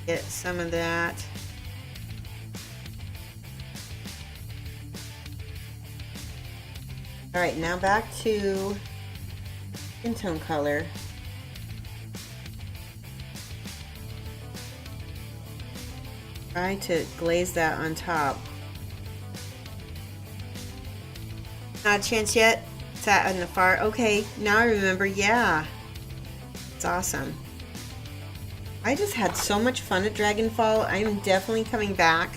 Get some of that Alright, now back to skin tone color. Try to glaze that on top. Not a chance yet? It's that on the far. Okay, now I remember. Yeah. It's awesome. I just had so much fun at Dragonfall. I'm definitely coming back.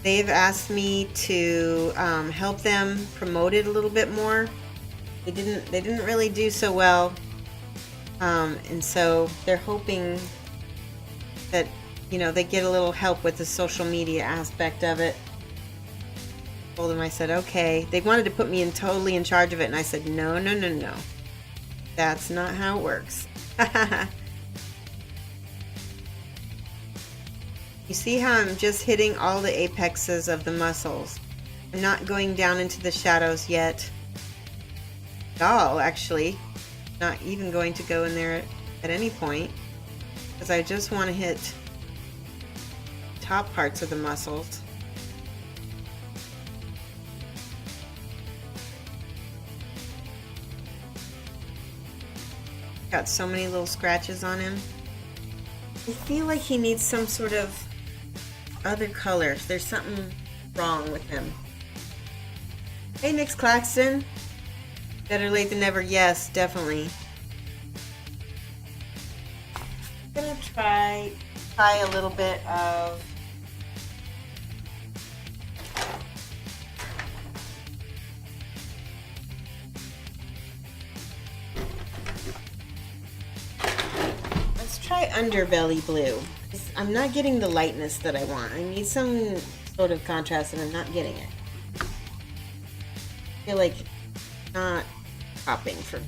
They've asked me to help them promote it a little bit more. They didn't really do so well. And so they're hoping that, you know, they get a little help with the social media aspect of it. Told them, I said, okay. They wanted to put me totally in charge of it, and I said, no. That's not how it works. You see how I'm just hitting all the apexes of the muscles. I'm not going down into the shadows yet. At all, actually. Not even going to go in there at any point. Because I just want to hit top parts of the muscles. Got so many little scratches on him. I feel like he needs some sort of other color. There's something wrong with him. Hey, Nick Claxton. Better late than never. Yes, definitely. I'm gonna try a little bit of Underbelly Blue. I'm not getting the lightness that I want. I need some sort of contrast and I'm not getting it. I feel like it's not popping for me.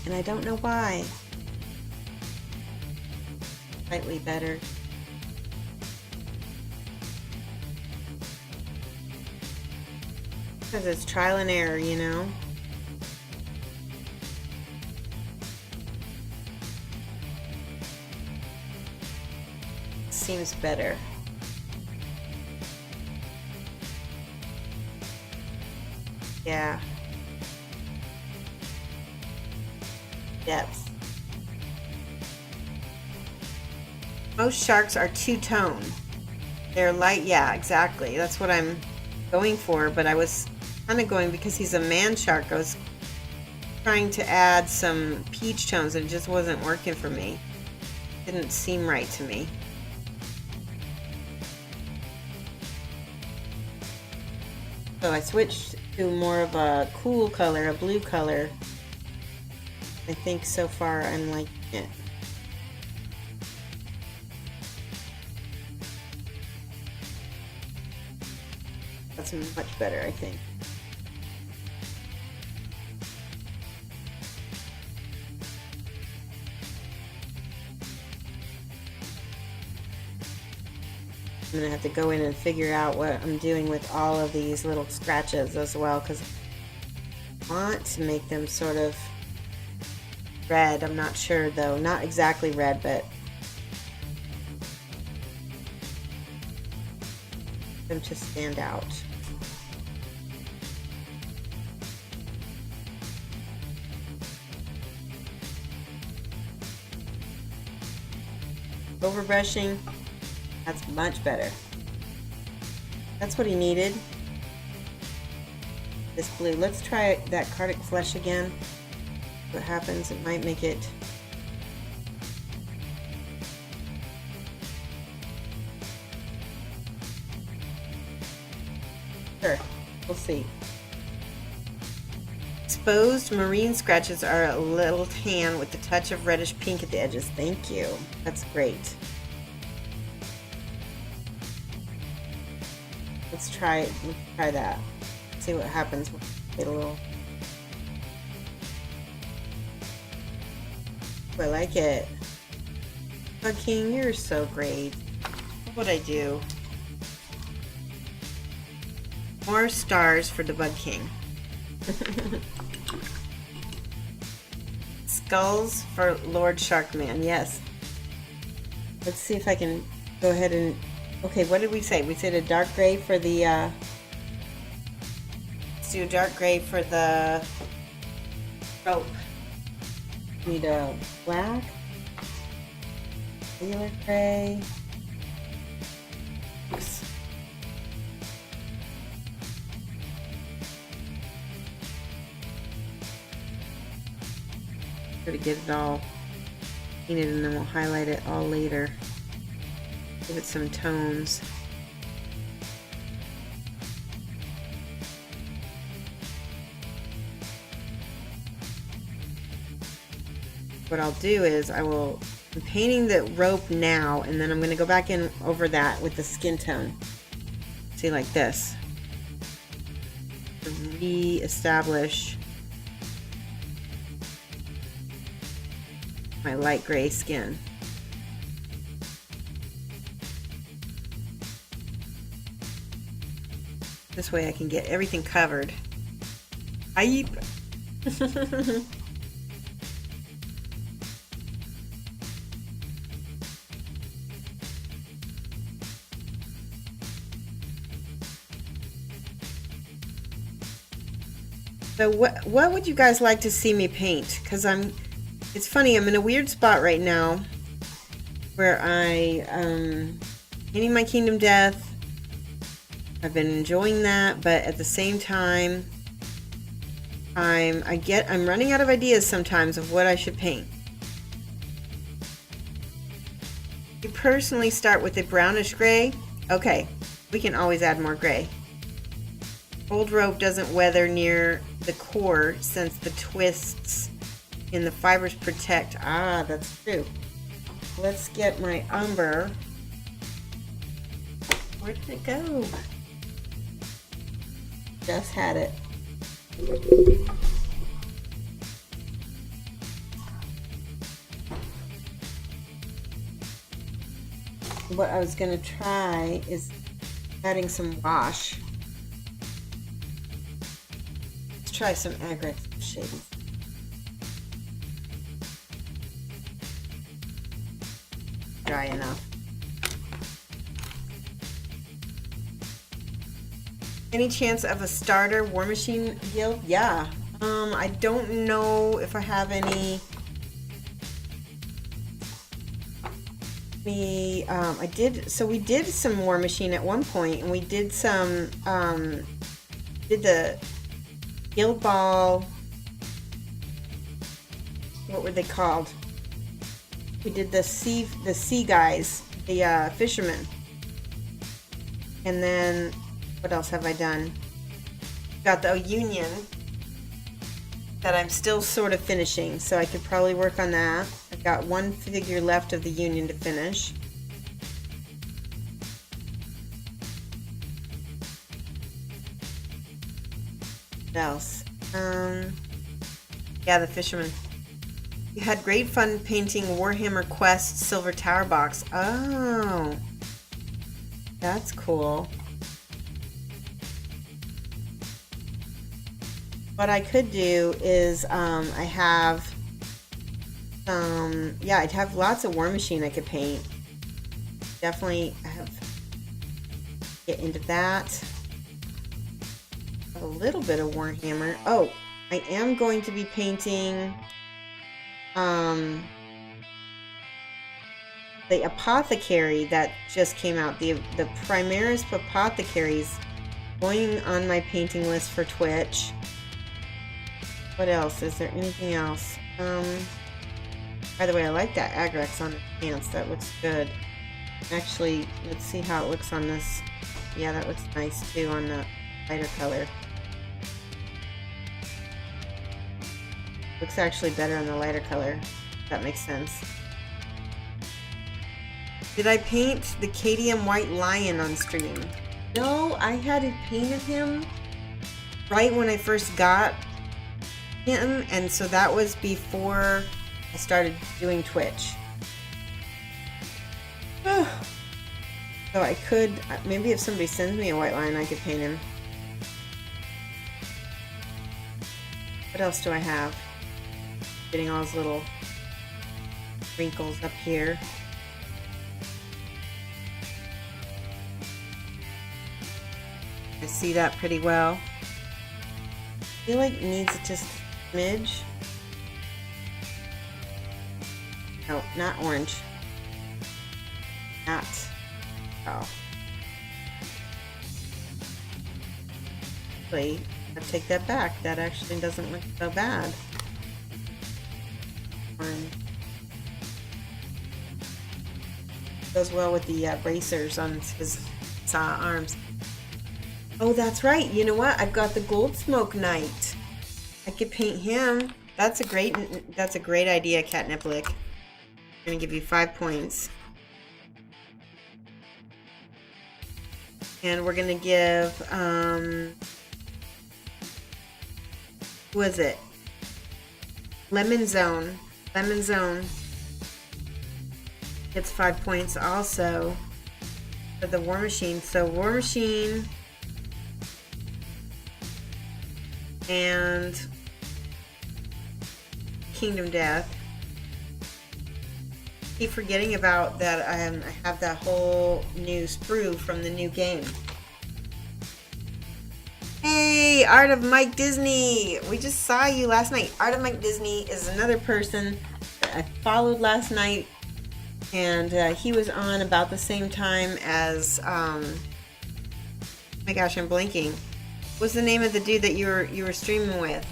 And I don't know why. Slightly better. Because it's trial and error, you know? Seems better. Yeah. Depth. Most sharks are two-tone. They're light, yeah, exactly. That's what I'm going for, but I was kind of going because he's a man shark. I was trying to add some peach tones and it just wasn't working for me. Didn't seem right to me. So I switched to more of a cool color, a blue color. I think so far I'm liking it. That's much better, I think. I'm gonna have to go in and figure out what I'm doing with all of these little scratches as well, because I want to make them sort of red. I'm not sure though, not exactly red, but them to stand out. Overbrushing. That's much better. That's what he needed. This blue. Let's try that Cardiac Flesh again. What happens? It might make it. Sure. We'll see. Exposed marine scratches are a little tan with a touch of reddish pink at the edges. Thank you. That's great. Let's try that. See what happens. Get a little. I like it. Bug King, you're so great. What would I do? More stars for the Bug King. Skulls for Lord Sharkman. Yes. Let's see if I can go ahead and. Okay, what did we say? We said a dark gray for the Let's do a dark gray for the rope. Need a black, regular gray. Oops. Try to get it all painted and then we'll highlight it all later. Give it some tones. What I'll do is I'm painting the rope now, and then I'm going to go back in over that with the skin tone. See, like this. To re-establish my light gray skin. This way I can get everything covered. Aye. So what would you guys like to see me paint? Because it's funny, I'm in a weird spot right now where painting my Kingdom Death. I've been enjoying that, but at the same time, I'm running out of ideas sometimes of what I should paint. You personally start with a brownish gray. Okay, we can always add more gray. Old rope doesn't weather near the core since the twists in the fibers protect. Ah, that's true. Let's get my umber. Where did it go? Just had it. What I was going to try is adding some wash. Let's try some Agrex shades. Dry enough. Any chance of a starter War Machine guild? Yeah. I don't know if I have any. We did some War Machine at one point, and we did some did the Guild Ball. What were they called? We did the sea guys, the fishermen, and then what else have I done? Got the Union that I'm still sort of finishing, so I could probably work on that. I've got one figure left of the Union to finish. What else? Yeah, the fisherman. You had great fun painting Warhammer Quest Silver Tower box. Oh, that's cool. What I could do is I'd have lots of War Machine I could paint. Definitely get into that. A little bit of Warhammer. Oh, I am going to be painting the Apothecary that just came out. The Primaris Apothecaries going on my painting list for Twitch. What else? Is there anything else? By the way, I like that Agrex on the pants. That looks good. Actually, let's see how it looks on this. Yeah, that looks nice too on the lighter color. Looks actually better on the lighter color. If that makes sense. Did I paint the Cadium White Lion on stream? No, I hadn't painted him right when I first got him, and so that was before I started doing Twitch. So I could, maybe if somebody sends me a white line, I could paint him. What else do I have? Getting all those little wrinkles up here. I see that pretty well. I feel like it needs just a smidge. No, not orange. Not. Oh. Wait, I take that back. That actually doesn't look so bad. Goes well with the bracers on his arms. Oh, that's right. You know what? I've got the Gold Smoke Knight. I could paint him. That's a great idea, Catniplic. I'm gonna give you 5 points. And we're gonna give who is it? Lemon Zone gets 5 points also for the War Machine. So War Machine and Kingdom Death. Keep forgetting about that. I have that whole new sprue from the new game. Hey, Art of Mike Disney! We just saw you last night. Art of Mike Disney is another person that I followed last night, and he was on about the same time as oh my gosh, I'm blanking. What's the name of the dude that you were streaming with?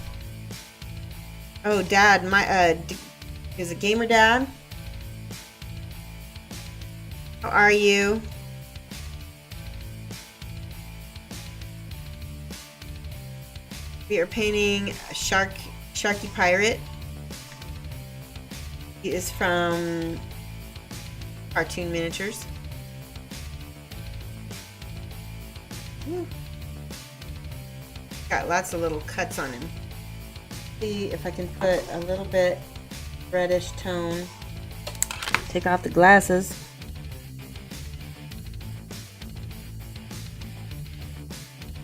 Oh, Dad, is it Gamer Dad? How are you? We are painting Sharkey Pirate. He is from Cartoon Miniatures. Woo. Got lots of little cuts on him. See if I can put a little bit reddish tone. Take off the glasses.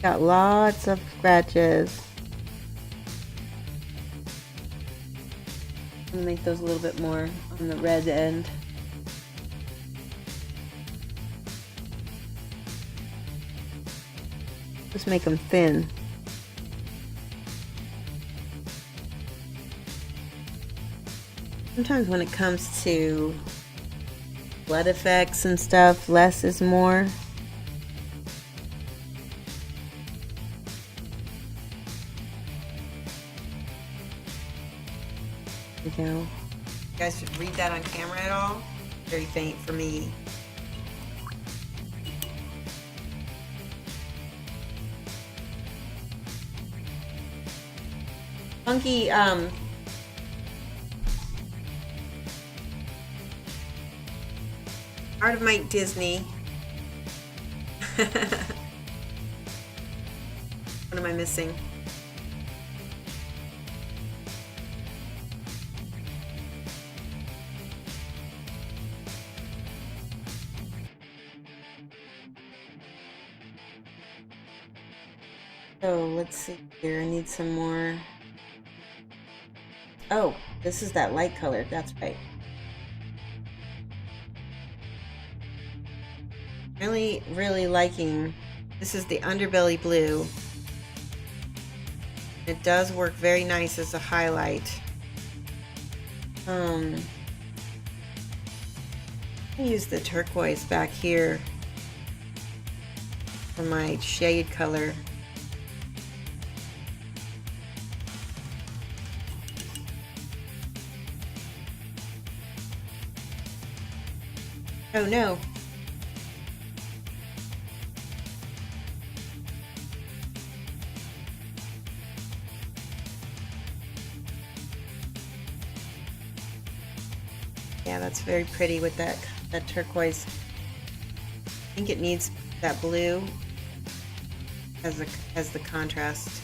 Got lots of scratches. I'm gonna make those a little bit more on the red end. Just make them thin. Sometimes when it comes to blood effects and stuff, less is more. There we go. You guys should read that on camera at all? Very faint for me. Funky, Art of Mike Disney. What am I missing? So let's see here. I need some more. Oh, this is that light color. That's right. Really liking. This is the Underbelly Blue. It does work very nice as a highlight. I use the turquoise back here for my shade color. Oh no. Yeah, that's very pretty with that turquoise. I think it needs that blue as the contrast.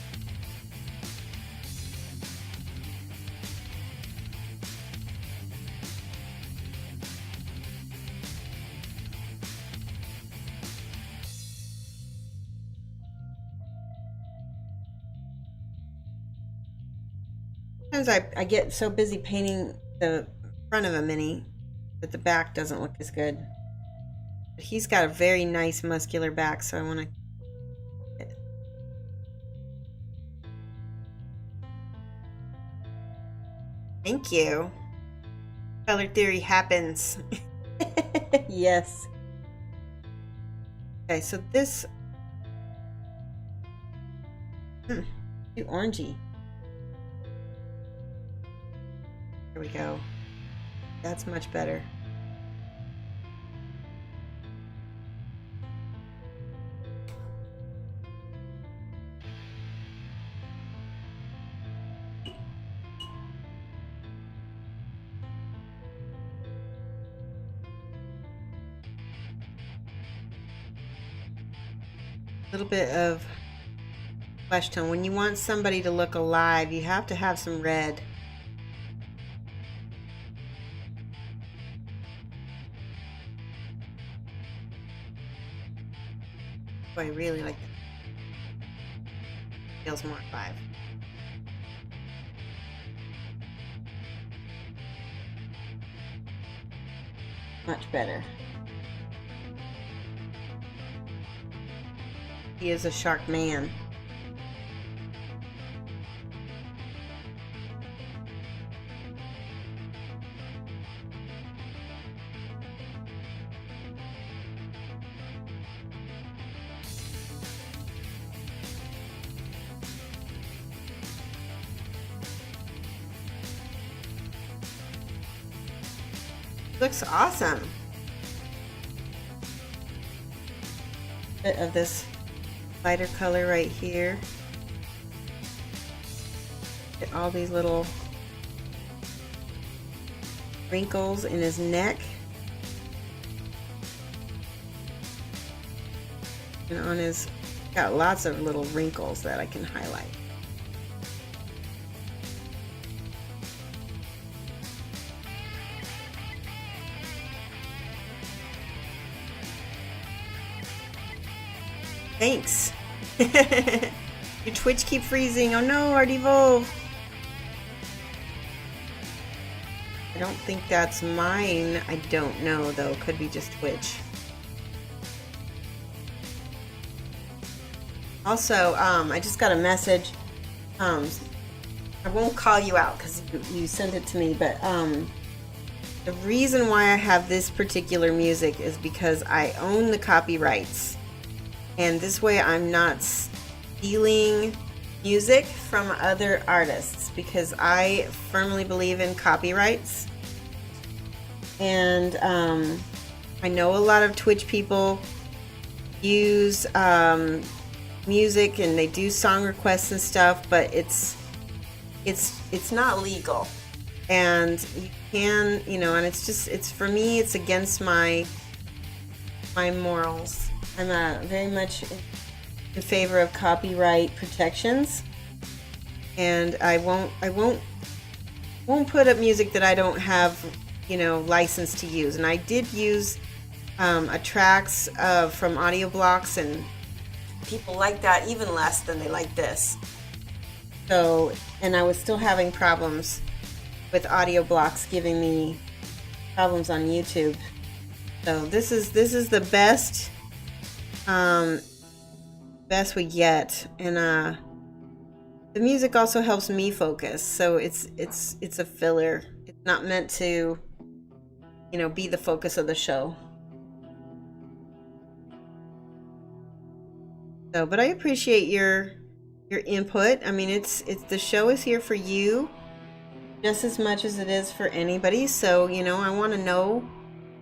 Sometimes I get so busy painting the front of a mini that the back doesn't look as good. But he's got a very nice muscular back, so I want to. Thank you. Color theory happens. Yes. Okay, so this too orangey. There we go. That's much better. A little bit of flesh tone. When you want somebody to look alive, you have to have some red. Oh, I really like that. Feels more alive. Much better. He is a shark man. Looks awesome. Bit of this lighter color right here. Get all these little wrinkles in his neck. And on his, got lots of little wrinkles that I can highlight. Thanks. Your Twitch keep freezing. Oh no, our devolve. I don't think that's mine. I don't know though. Could be just Twitch. Also, I just got a message. I won't call you out because you sent it to me, but the reason why I have this particular music is because I own the copyrights. And this way I'm not stealing music from other artists because I firmly believe in copyrights. And I know a lot of Twitch people use music and they do song requests and stuff, but it's not legal. And you can, you know, and it's for me, it's against my morals. I'm very much in favor of copyright protections, and I won't put up music that I don't have, you know, license to use. And I did use a tracks from Audio Blocks, and people like that even less than they like this. So, and I was still having problems with Audio Blocks giving me problems on YouTube. So this is the best we get, and the music also helps me focus, so it's a filler. It's not meant to, you know, be the focus of the show. So, but I appreciate your input. I mean, it's the show is here for you just as much as it is for anybody. So, you know, I want to know.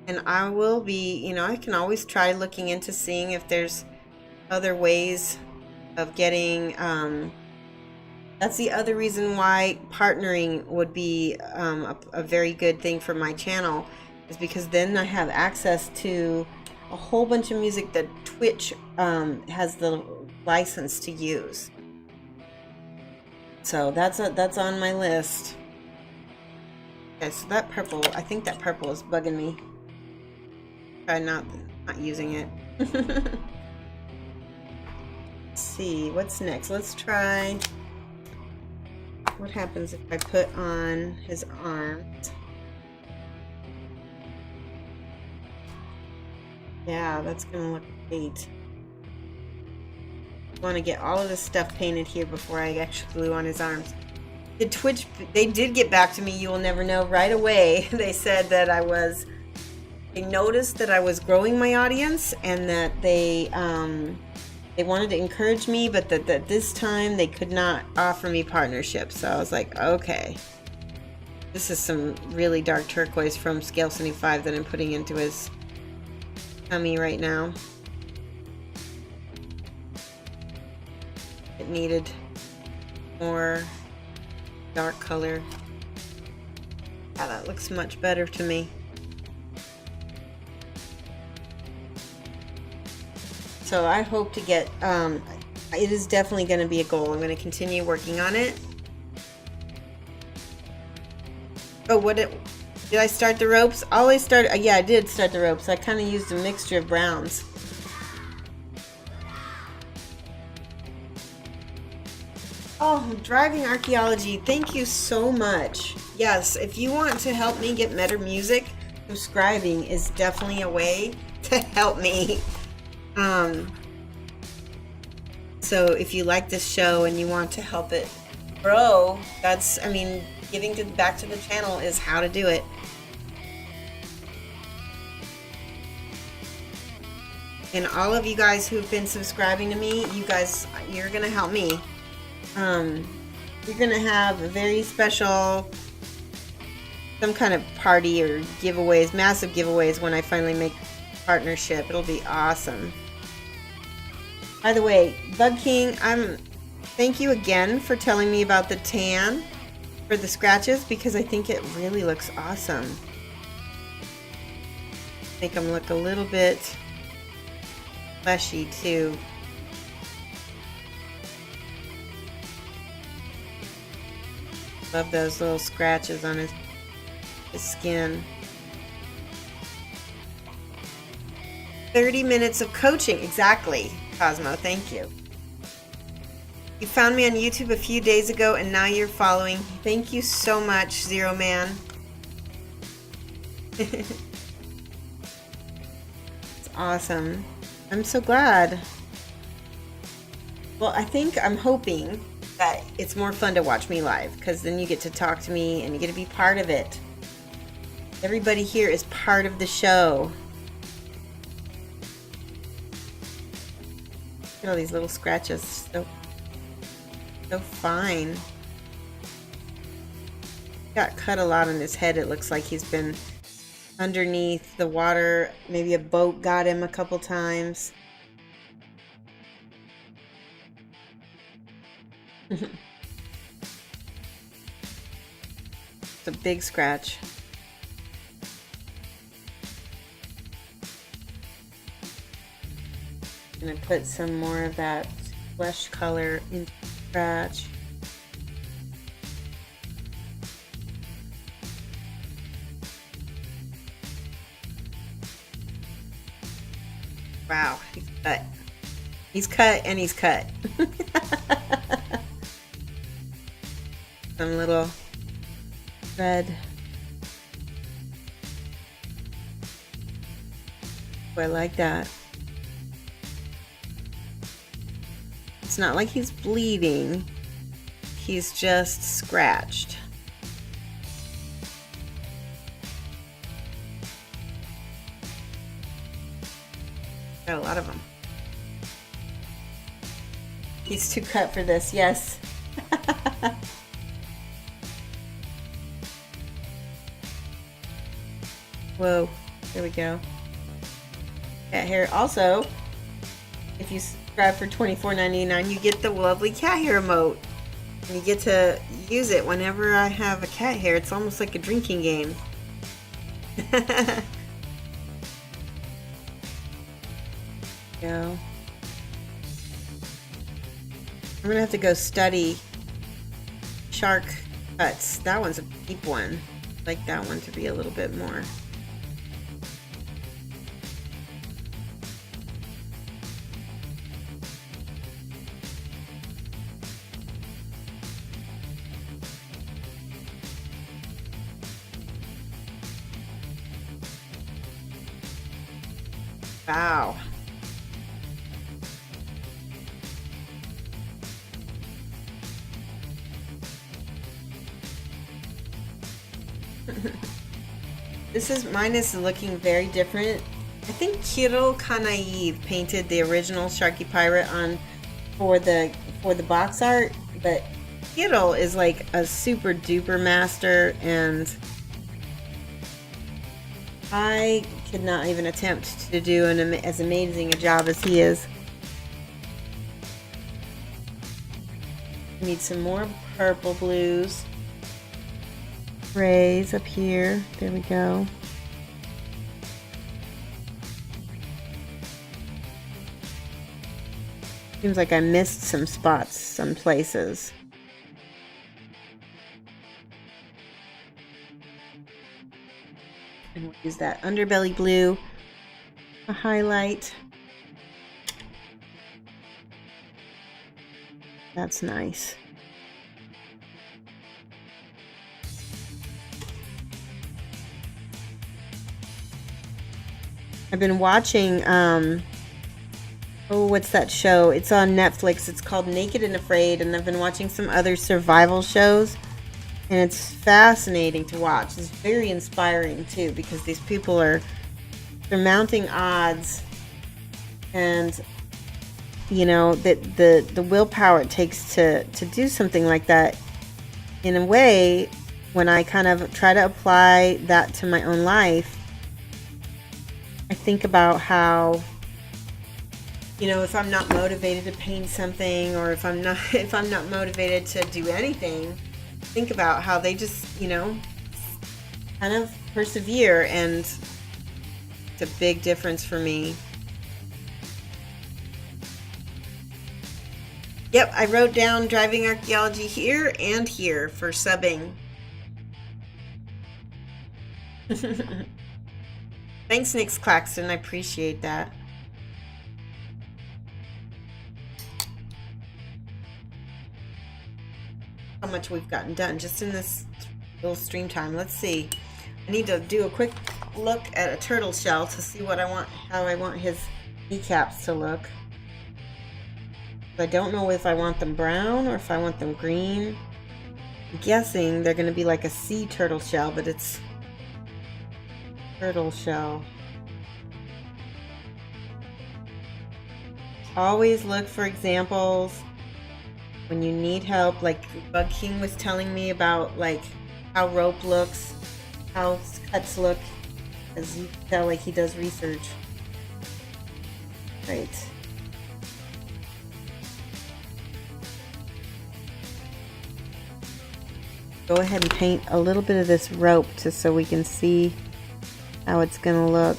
And I will be, you know, I can always try looking into seeing if there's other ways of getting, that's the other reason why partnering would be a very good thing for my channel, is because then I have access to a whole bunch of music that Twitch has the license to use. So that's on my list. Okay, so that purple, I think that purple is bugging me. Try not using it. Let's see, what's next? Let's try, what happens if I put on his arms? Yeah, that's gonna look great. I want to get all of this stuff painted here before I actually glue on his arms. the Twitch, they did get back to me. You will never know right away. They said that they noticed that I was growing my audience and that they wanted to encourage me, but that this time they could not offer me partnership. So I was like, okay, this is some really dark turquoise from Scale 75 that I'm putting into his tummy right now. It needed more dark color. Yeah, that looks much better to me. So I hope to get, it is definitely going to be a goal. I'm going to continue working on it. Oh, did I start the ropes? Yeah, I did start the ropes. I kind of used a mixture of browns. Oh, Driving Archaeology, thank you so much. Yes, if you want to help me get better music, subscribing is definitely a way to help me. So if you like this show and you want to help it grow, giving back to the channel is how to do it. And all of you guys who've been subscribing to me, you're gonna help me. You're gonna have a very special, some kind of party or giveaways, massive giveaways when I finally make partnership. It'll be awesome. By the way, Bug King, thank you again for telling me about the tan for the scratches, because I think it really looks awesome. Make them look a little bit fleshy too. Love those little scratches on his skin. 30 minutes of coaching. Exactly, Cosmo. Thank you. You found me on YouTube a few days ago and now you're following. Thank you so much, Zero Man. It's awesome. I'm so glad. Well, I'm hoping that it's more fun to watch me live, because then you get to talk to me and you get to be part of it. Everybody here is part of the show. Look at all these little scratches. So fine. Got cut a lot on his head. It looks like he's been underneath the water. Maybe a boat got him a couple times. It's a big scratch. I'm gonna put some more of that flesh color into the scratch. Wow, he's cut. He's cut and he's cut. Some little red. Oh, I like that. It's not like he's bleeding. He's just scratched. Got a lot of them. He's too cut for this, yes. Whoa, there we go. Cat hair. Also, if you subscribe for $24.99, you get the lovely cat hair emote. And you get to use it whenever I have a cat hair. It's almost like a drinking game. Go. I'm gonna have to go study shark cuts. That one's a deep one. I'd like that one to be a little bit more. Wow. Mine is looking very different. I think Kiro Kanaive painted the original Sharkey Pirate on for the box art, but Kiro is like a super duper master, and I could not even attempt to do as amazing a job as he is. Need some more purple blues. Rays up here. There we go. Seems like I missed some spots, some places. And we'll use that Underbelly Blue to highlight. That's nice. I've been watching, what's that show? It's on Netflix. It's called Naked and Afraid, and I've been watching some other survival shows, and it's fascinating to watch. It's very inspiring too, because these people they're mounting odds, and you know that the willpower it takes to do something like that. In a way, when I kind of try to apply that to my own life, I think about how, you know, if I'm not motivated to paint something, or if I'm not motivated to do anything, think about how they just, you know, kind of persevere, and it's a big difference for me. Yep, I wrote down driving archaeology here and here for subbing. Thanks, Nix Claxton. I appreciate that. How much we've gotten done just in this little stream time. Let's see. I need to do a quick look at a turtle shell to see what I want, how I want his kneecaps to look. I don't know if I want them brown or if I want them green. I'm guessing they're going to be like a sea turtle shell, but it's turtle shell. Always look for examples when you need help. Like Bug King was telling me about, like how rope looks, how cuts look, as you can tell, like he does research. Right. Go ahead and paint a little bit of this rope just so we can see how it's gonna look.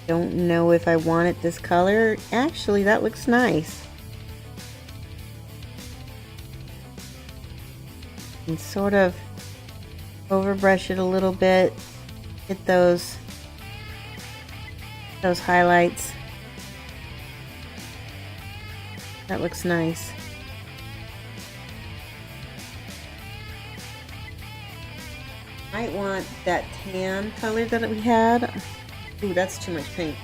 Don't know if I want it this color. Actually, that looks nice. And sort of overbrush it a little bit. Get those highlights. That looks nice. Might want that tan color that we had. Ooh, that's too much paint.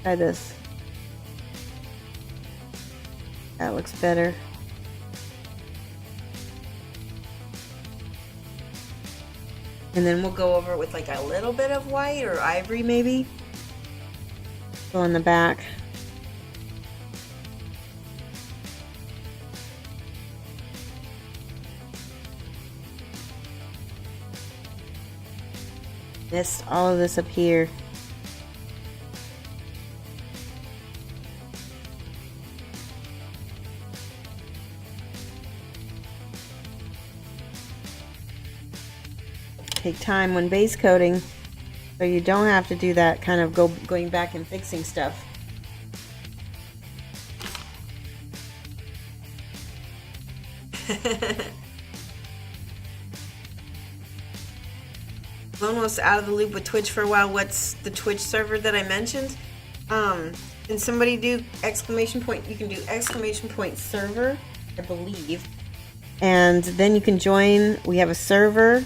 Try this. That looks better. And then we'll go over it with like a little bit of white or ivory maybe. Go in the back. Missed all of this up here. Take time when base coating, so you don't have to do that kind of going back and fixing stuff. Almost out of the loop with Twitch for a while. What's the Twitch server that I mentioned? Can somebody do exclamation point? You can do exclamation point server, I believe. And then you can join. We have a server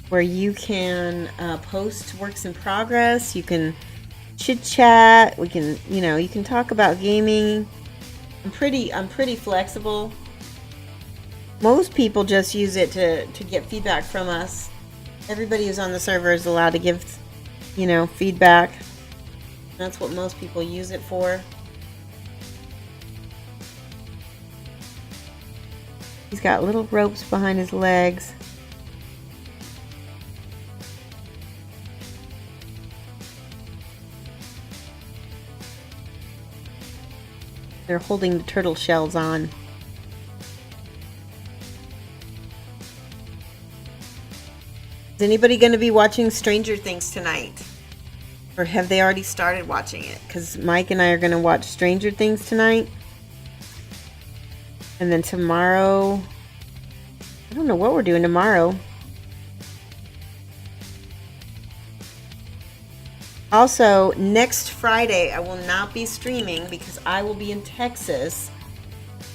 where you can post works in progress. You can chit chat. We can, you know, you can talk about gaming. I'm pretty flexible. Most people just use it to get feedback from us. Everybody who's on the server is allowed to give, you know, feedback. That's what most people use it for. He's got little ropes behind his legs. They're holding the turtle shells on. Is anybody going to be watching Stranger Things tonight? Or have they already started watching it? Because Mike and I are going to watch Stranger Things tonight. And then tomorrow, I don't know what we're doing tomorrow. Also, next Friday, I will not be streaming because I will be in Texas.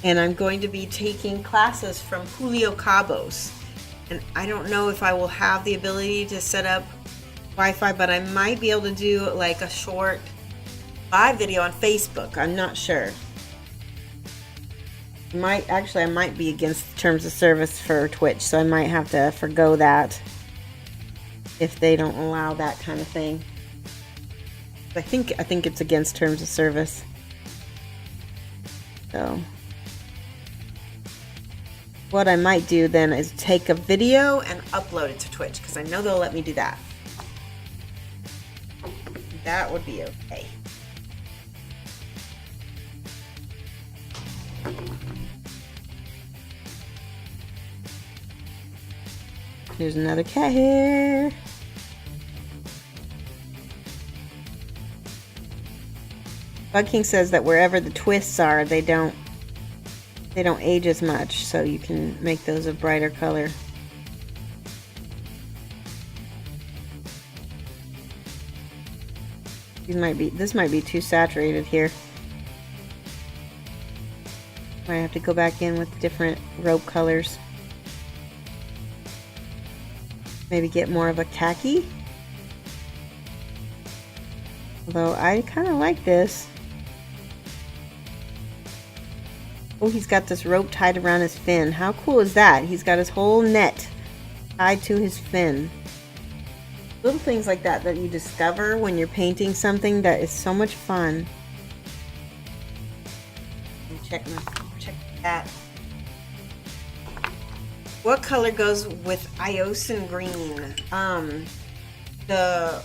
And I'm going to be taking classes from Julio Cabos. And I don't know if I will have the ability to set up Wi-Fi, but I might be able to do like a short live video on Facebook. I'm not sure. I might be against terms of service for Twitch, so I might have to forgo that if they don't allow that kind of thing. I think it's against terms of service. So what I might do then is take a video and upload it to Twitch, because I know they'll let me do that. That would be okay. Here's another cat hair. Bug King says that wherever the twists are, they don't age as much, so you can make those a brighter color. This might be too saturated here. Might have to go back in with different rope colors. Maybe get more of a khaki. Although I kind of like this. Oh, he's got this rope tied around his fin. How cool is that? He's got his whole net tied to his fin. Little things like that that you discover when you're painting something that is so much fun. Check that. What color goes with Iosin green? The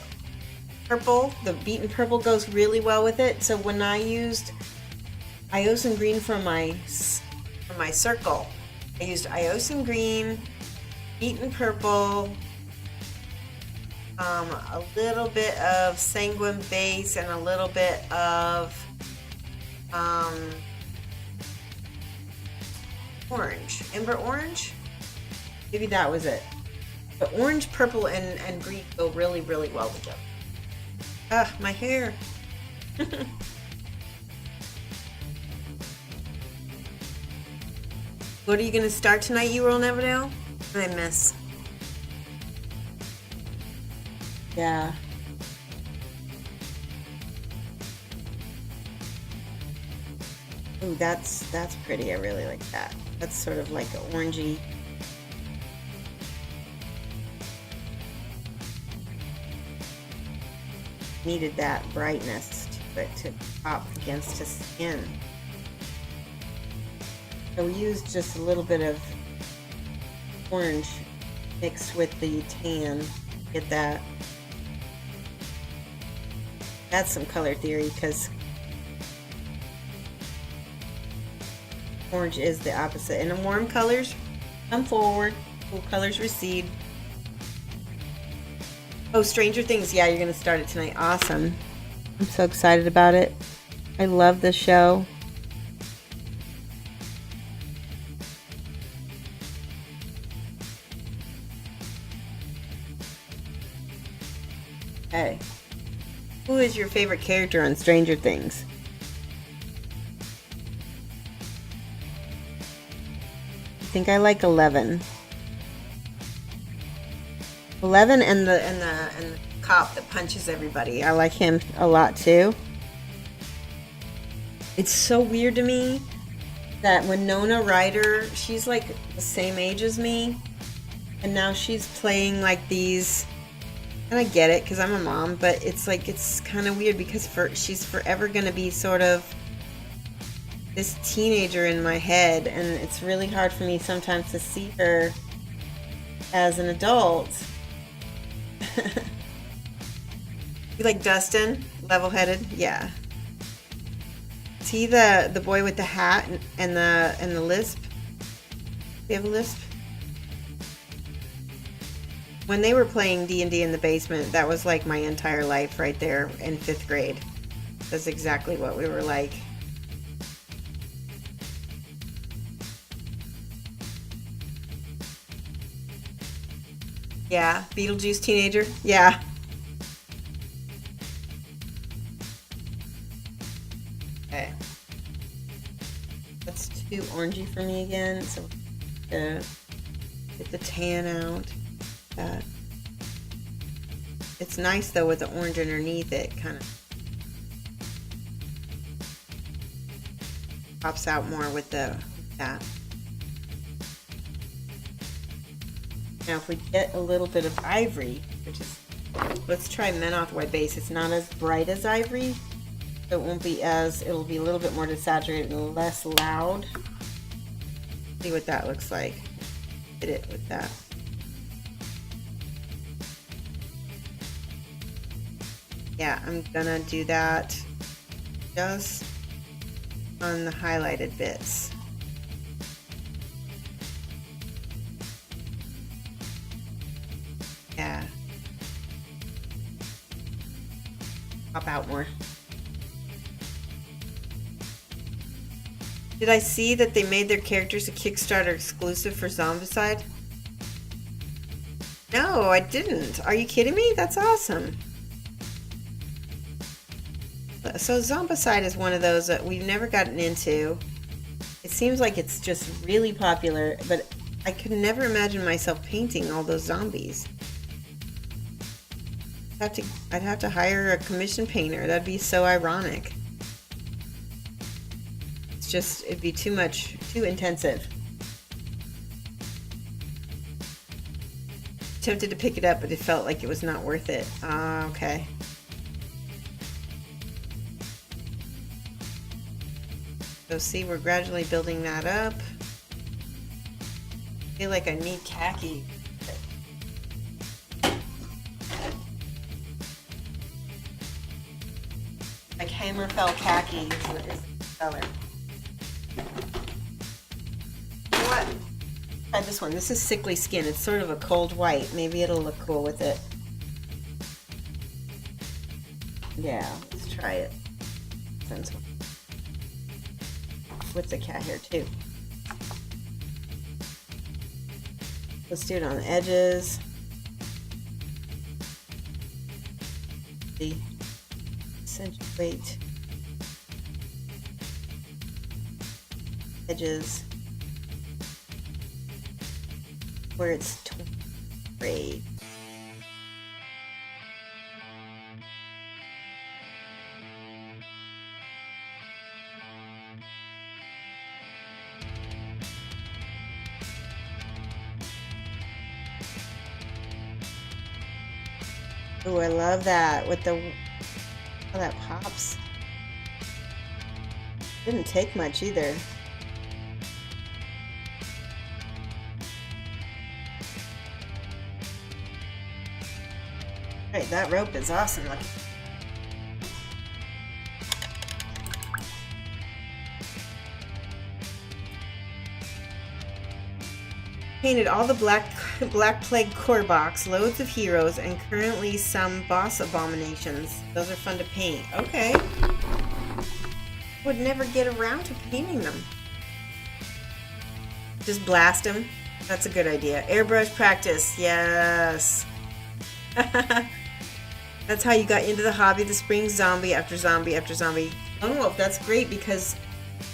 purple, the beaten purple goes really well with it. So when I used Iosin green for my circle, I used Iosin green, beaten purple, a little bit of sanguine base, and a little bit of orange, ember orange. Maybe that was it. But orange, purple, and green go really, really well together. Ah, my hair. What are you going to start tonight, you Roll Neverdale? I miss. Yeah. Ooh, that's pretty. I really like that. That's sort of like an orangey. Needed that brightness to pop against his skin. So we used just a little bit of orange mixed with the tan. Get that. That's some color theory, because orange is the opposite. And the warm colors come forward, cool colors recede. Oh, Stranger Things. Yeah, you're going to start it tonight. Awesome. I'm so excited about it. I love this show. Hey, who is your favorite character on Stranger Things? I think I like 11. 11 and the cop that punches everybody. I like him a lot too. It's so weird to me that Winona Ryder, she's like the same age as me, and now she's playing like these, and I get it because I'm a mom, but it's like, it's kind of weird because she's forever going to be sort of this teenager in my head, and it's really hard for me sometimes to see her as an adult. You like Dustin? Level-headed? Yeah. Is he the boy with the hat and the lisp? Do you have a lisp? When they were playing D&D in the basement, that was like my entire life right there in 5th grade. That's exactly what we were like. Yeah, Beetlejuice teenager? Yeah. Okay. That's too orangey for me again, so get the tan out. It's nice though with the orange underneath it, kind of pops out more with that. Now if we get a little bit of ivory, which is, let's try Menoth White Base. It's not as bright as ivory, so it won't be as, it'll be a little bit more desaturated and less loud. See what that looks like. Hit it with that. Yeah, I'm gonna do that just on the highlighted bits. Yeah. Pop out more. Did I see that they made their characters a Kickstarter exclusive for Zombicide? No, I didn't. Are you kidding me? That's awesome. So Zombicide is one of those that we've never gotten into. It seems like it's just really popular, but I could never imagine myself painting all those zombies. I'd have to hire a commission painter. That'd be so ironic. It's just, it'd be too much, too intensive. Tempted to pick it up, but it felt like it was not worth it. Okay. So see, we're gradually building that up. I feel like I need khaki. Like Hammerfell khaki is the color. You know what? Try this one. This is Sickly Skin. It's sort of a cold white. Maybe it'll look cool with it. Yeah, let's try it. With the cat hair too. Let's do it on the edges. The accentuate edges where it's gray. Oh, I love that with the, how that pops. Didn't take much either. Hey, that rope is awesome looking. Painted all the Black Plague core box, loads of heroes, and currently some boss abominations. Those are fun to paint. Okay. Would never get around to painting them. Just blast them. That's a good idea. Airbrush practice. Yes. That's how you got into the hobby. The spring zombie after zombie after zombie. Lone Wolf, that's great because,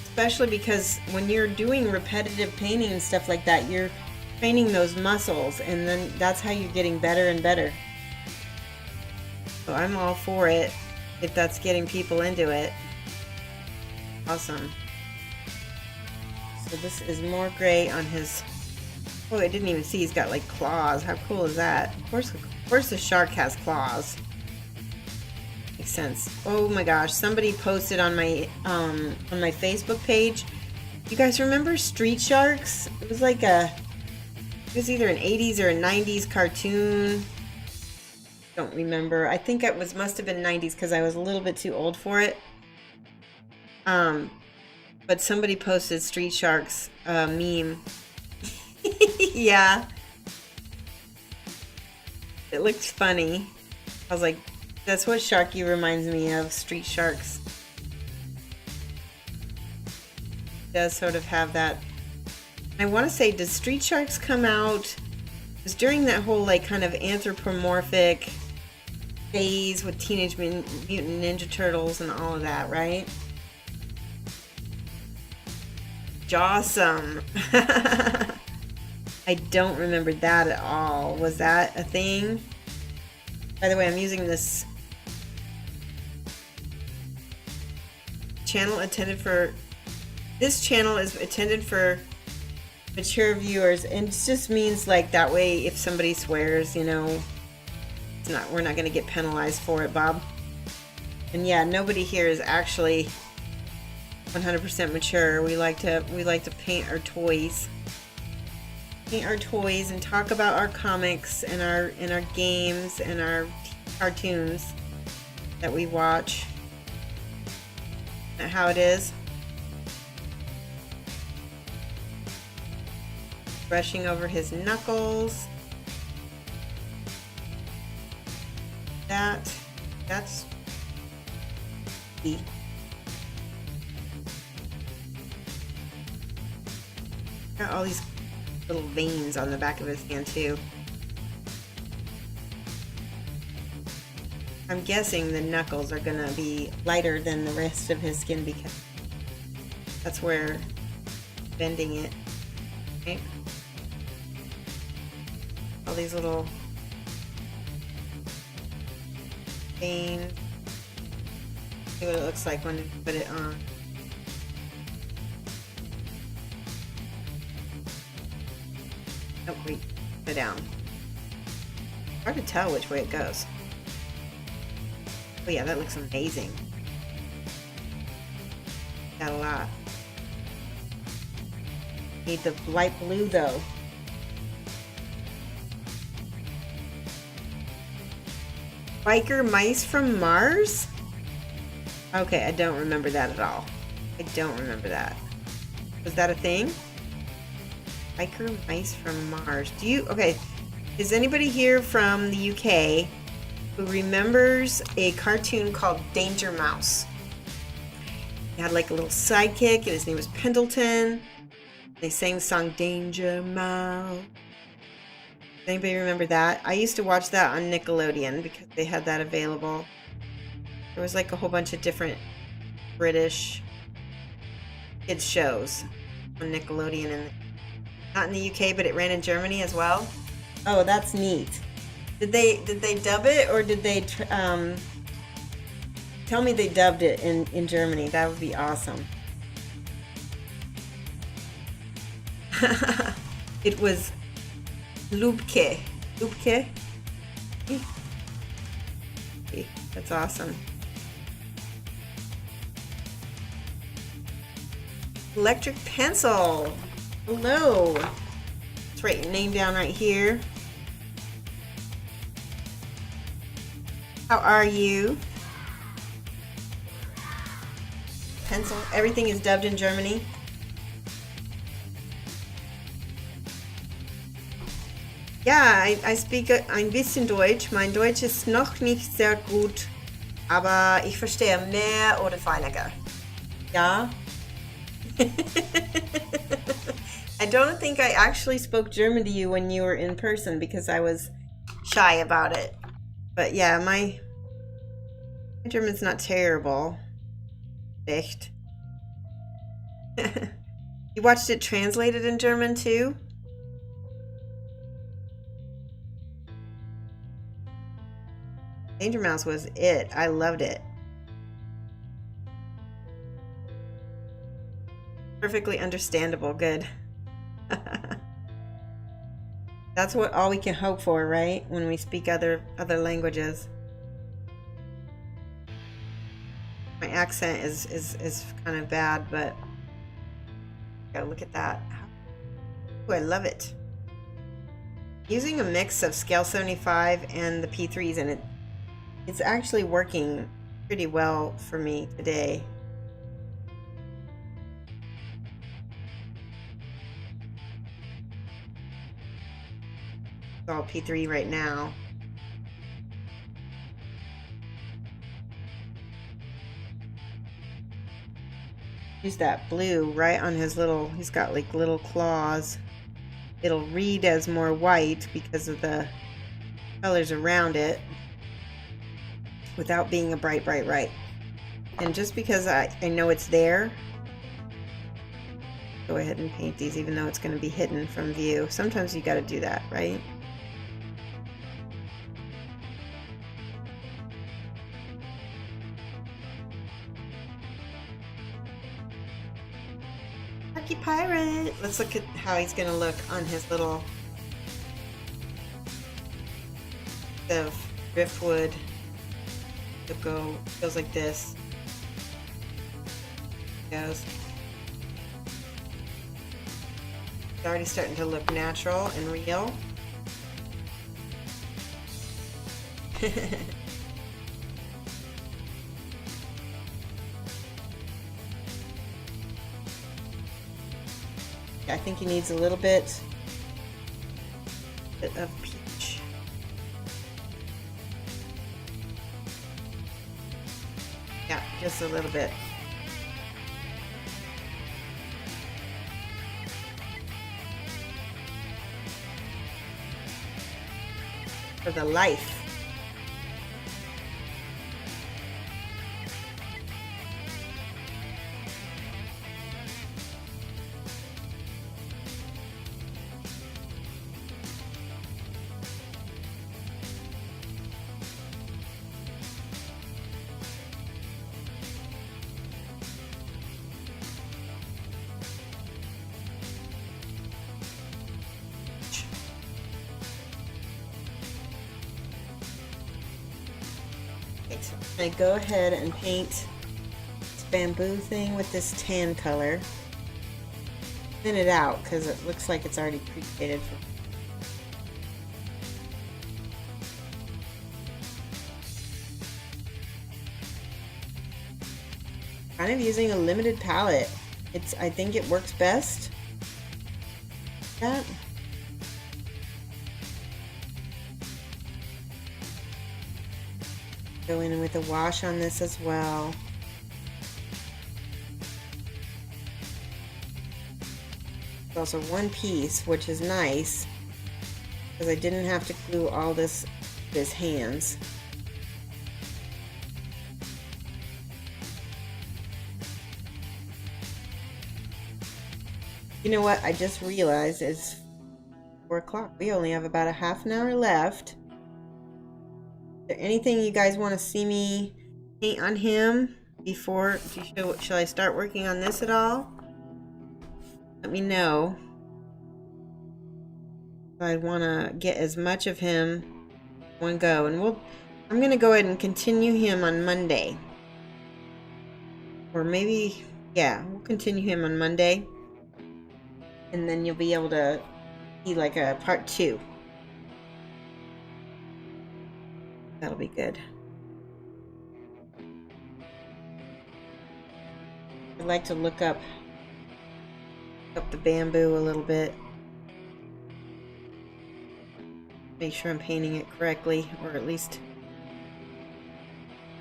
especially because when you're doing repetitive painting and stuff like that, you're training those muscles, and then that's how you're getting better and better. So I'm all for it if that's getting people into it. Awesome. So this is more gray on his... Oh, I didn't even see he's got like claws. How cool is that? Of course the shark has claws. Makes sense. Oh my gosh, somebody posted on my Facebook page. You guys remember Street Sharks? It was like it was either an 80s or a 90s cartoon. Don't remember. I think it must have been 90s because I was a little bit too old for it. But somebody posted Street Sharks meme. Yeah. It looked funny. I was like, that's what Sharky reminds me of, Street Sharks. It does sort of have that. I want to say, does Street Sharks come out? It was during that whole like kind of anthropomorphic phase with Teenage Mutant Ninja Turtles and all of that, right? Awesome. I don't remember that at all. Was that a thing? By the way, I'm using this channel this channel is intended for mature viewers, and it just means like that way if somebody swears, you know, we're not going to get penalized for it, Bob. And yeah, nobody here is actually 100% mature. We like to paint our toys. And talk about our comics and our games and our cartoons that we watch. Isn't that how it is? Brushing over his knuckles. That's the got all these little veins on the back of his hand too. I'm guessing the knuckles are gonna be lighter than the rest of his skin because that's where bending it. Okay. All these little veins. See what it looks like when you put it on. Oh, wait, go down. Hard to tell which way it goes. Oh yeah, that looks amazing. Got a lot. Need the light blue though. Biker mice from Mars? Okay, I don't remember that at all. I don't remember that. Was that a thing? Biker mice from Mars. Okay, is anybody here from the UK who remembers a cartoon called Danger Mouse? He had like a little sidekick and his name was Pendleton. They sang the song Danger Mouse. Does anybody remember that? I used to watch that on Nickelodeon because they had that available. There was like a whole bunch of different British kids shows on Nickelodeon, and not in the UK, but it ran in Germany as well. Oh, that's neat. Did they dub it, or did they tell me they dubbed it in Germany? That would be awesome. It was Lubke. Lubke? That's awesome. Electric pencil. Hello. Let's write your name down right here. How are you? Pencil. Everything is dubbed in Germany. Ja, I speak ein bisschen Deutsch. Mein Deutsch ist noch nicht sehr gut, aber ich verstehe mehr oder weniger. Ja. I don't think I actually spoke German to you when you were in person because I was shy about it. But yeah, my German's not terrible. Echt. You watched it translated in German too? Danger Mouse was it. I loved it. Perfectly understandable. Good. That's what all we can hope for, right? When we speak other languages. My accent is kind of bad, but gotta look at that. Ooh, I love it. Using a mix of Scale 75 and the P3s, and it's actually working pretty well for me today. It's all P3 right now. Use that blue right on his little, he's got like little claws. It'll read as more white because of the colors around it without being a bright right. And just because I know it's there, go ahead and paint these even though it's going to be hidden from view. Sometimes you got to do that, right? Sharkey Pirate. Let's look at how he's going to look on his little of driftwood. It'll goes like this. Goes. It's already starting to look natural and real. I think he needs a little bit of peach. Yeah, just a little bit. For the life. I go ahead and paint this bamboo thing with this tan color. Thin it out because it looks like it's already pre-painted for. Kind of using a limited palette. I think it works best. That. Go in with a wash on this as well. It's also one piece, which is nice because I didn't have to glue all this to his hands. You know what? I just realized it's 4 o'clock. We only have about a half an hour left. Is there anything you guys want to see me paint on him before? Shall I start working on this at all? Let me know. I want to get as much of him in one go, and I'm going to go ahead and continue him on Monday. Or maybe, yeah, we'll continue him on Monday. And then you'll be able to see like a part 2. That'll be good. I'd like to look up the bamboo a little bit. Make sure I'm painting it correctly, or at least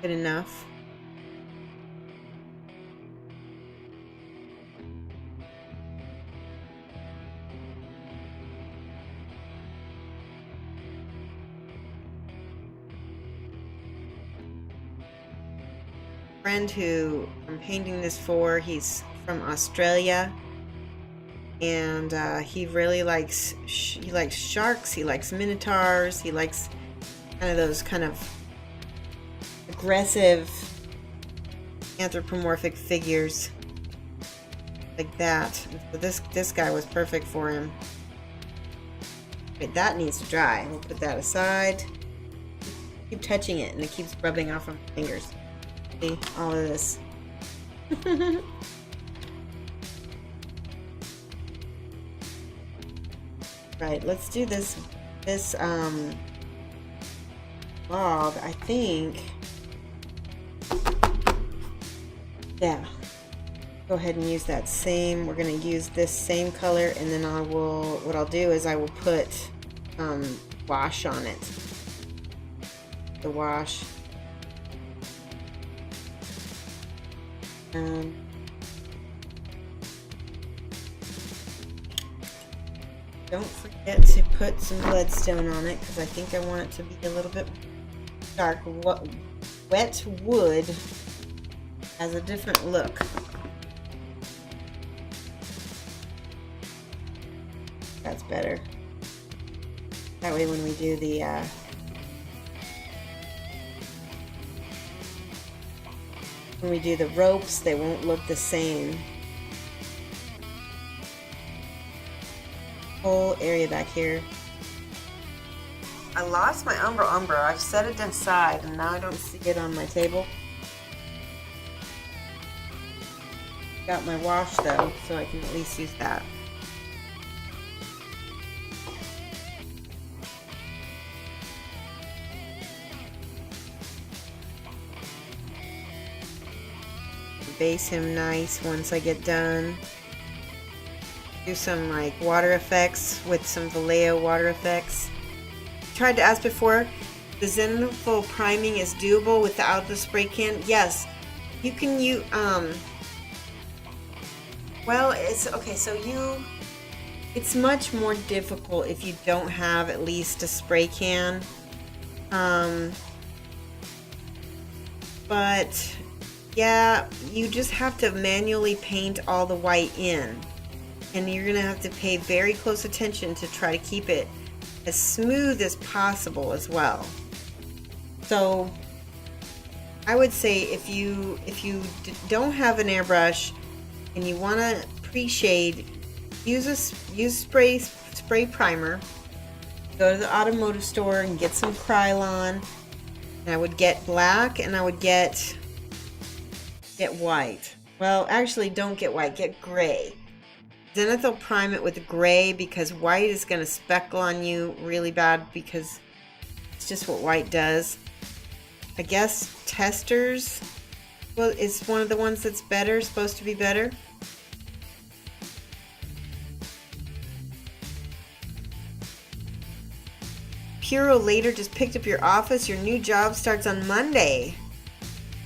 good enough. Friend who I'm painting this for, he's from Australia, and he really likes sharks, he likes minotaurs, he likes kind of those kind of aggressive anthropomorphic figures like that. So this guy was perfect for him. Wait, that needs to dry. We'll put that aside. Keep touching it and it keeps rubbing off on my fingers. See, all of this. Right, let's do this log, I think. Yeah. Go ahead and use that same. We're going to use this same color, and then what I'll do is I will put wash on it. The wash. Don't forget to put some bloodstone on it, because I think I want it to be a little bit dark. Wet wood has a different look. That's better. That way when we do the ropes, they won't look the same. Whole area back here. I lost my Umbra. I've set it aside and now I don't see it on my table. Got my wash though, so I can at least use that. Base him nice once I get done. Do some like water effects with some Vallejo water effects. Tried to ask before, the zenithal priming is doable without the spray can. Yes, you can use well, it's okay, so it's much more difficult if you don't have at least a spray can. But yeah, you just have to manually paint all the white in. And you're going to have to pay very close attention to try to keep it as smooth as possible as well. So I would say if you don't have an airbrush and you want to pre-shade, use spray primer. Go to the automotive store and get some Krylon. And I would get black and I would get white. Well, actually don't get white, get gray. Zenithal prime it with gray because white is going to speckle on you really bad because it's just what white does. I guess Testers, well, is one of the ones that's better, supposed to be better. Puro later just picked up your office. Your new job starts on Monday.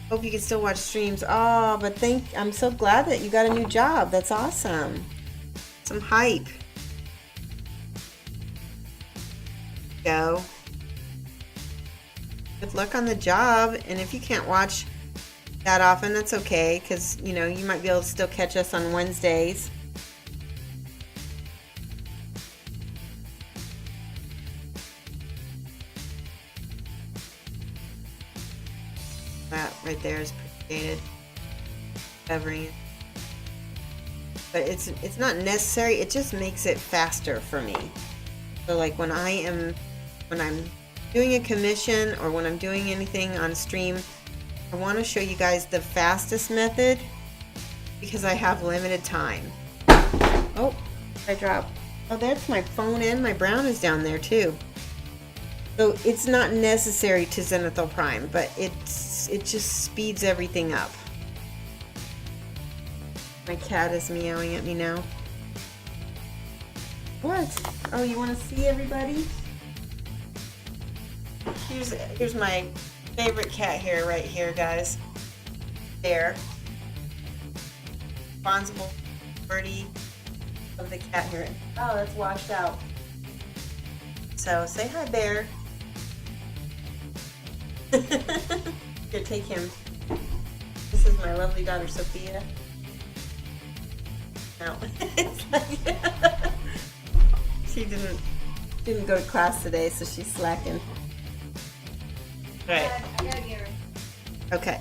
Hope you can still watch streams. Oh, but I'm so glad that you got a new job. That's awesome. Some hype. Go. Good luck on the job. And if you can't watch that often, that's okay, because you might be able to still catch us on Wednesdays. That right there is appreciated. Covering it. But it's not necessary, it just makes it faster for me. So like when I'm doing a commission or when I'm doing anything on stream, I want to show you guys the fastest method because I have limited time. Oh, I dropped. Oh, that's my phone and my brown is down there too. So it's not necessary to zenithal prime, but it just speeds everything up. My cat is meowing at me now. What? Oh, you want to see everybody? Here's my favorite cat hair right here, guys. There. Responsible birdie of the cat hair. Oh, that's washed out. So say hi, Bear. Here, take him. This is my lovely daughter, Sophia. No. It's like she didn't go to class today, so she's slacking. Right. I gotta get her. Okay.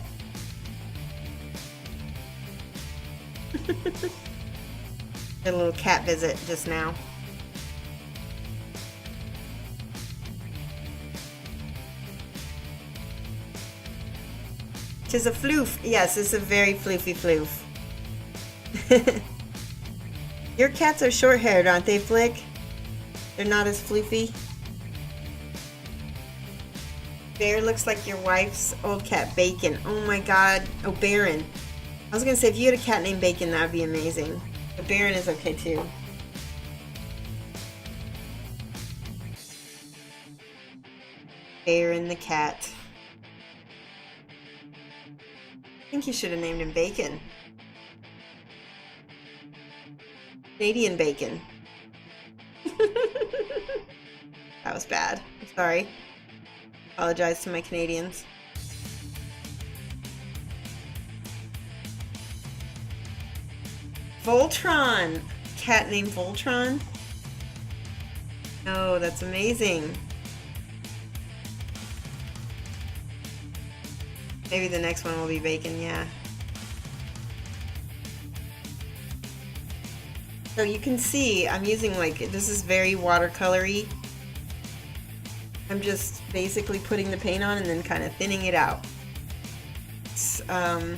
Did a little cat visit just now. Tis a floof. Yes, it's a very floofy floof. Your cats are short-haired, aren't they, Flick? They're not as floofy. Bear looks like your wife's old cat, Bacon. Oh my god. Oh, Baron. I was gonna say, if you had a cat named Bacon, that would be amazing. But Baron is okay, too. Baron the cat. I think you should have named him Bacon. Canadian Bacon. That was bad. I'm sorry. Apologize to my Canadians. Voltron! Cat named Voltron? Oh, that's amazing. Maybe the next one will be Bacon, yeah. So you can see I'm using this is very watercolory. I'm just basically putting the paint on and then kind of thinning it out. I'm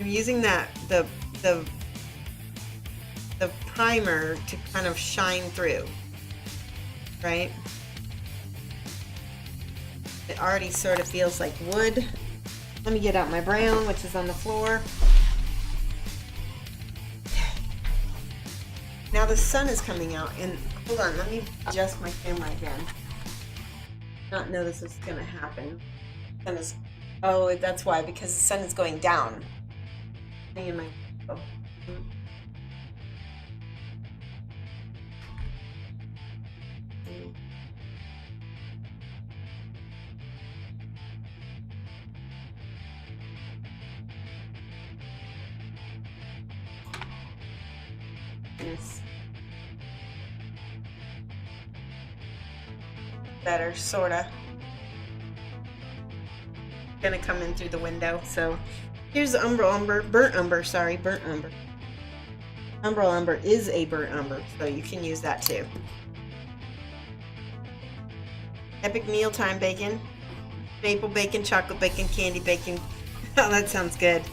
using the primer to kind of shine through, right? It already sort of feels like wood. Let me get out my brown, which is on the floor. Now the sun is coming out, and hold on, let me adjust my camera again. Not know this is gonna happen. Sun is, oh, that's why, because the sun is going down. In my, oh. Better, sorta. Gonna come in through the window. So here's burnt umber. Umbral umber is a burnt umber, so you can use that too. Epic mealtime bacon, maple bacon, chocolate bacon, candy bacon. Oh, that sounds good.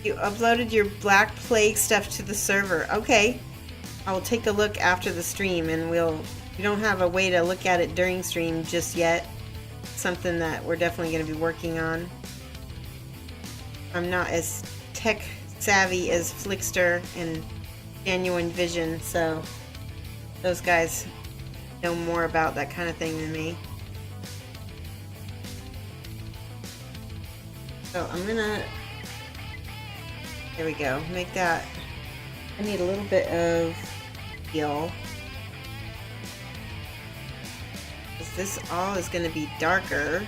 You uploaded your Black Plague stuff to the server. Okay. I will take a look after the stream, and we don't have a way to look at it during stream just yet. Something that we're definitely going to be working on. I'm not as tech savvy as Flickster and Genuine Vision, so those guys know more about that kind of thing than me. So I'm gonna, there we go, make that, I need a little bit of teal. This all is going to be darker.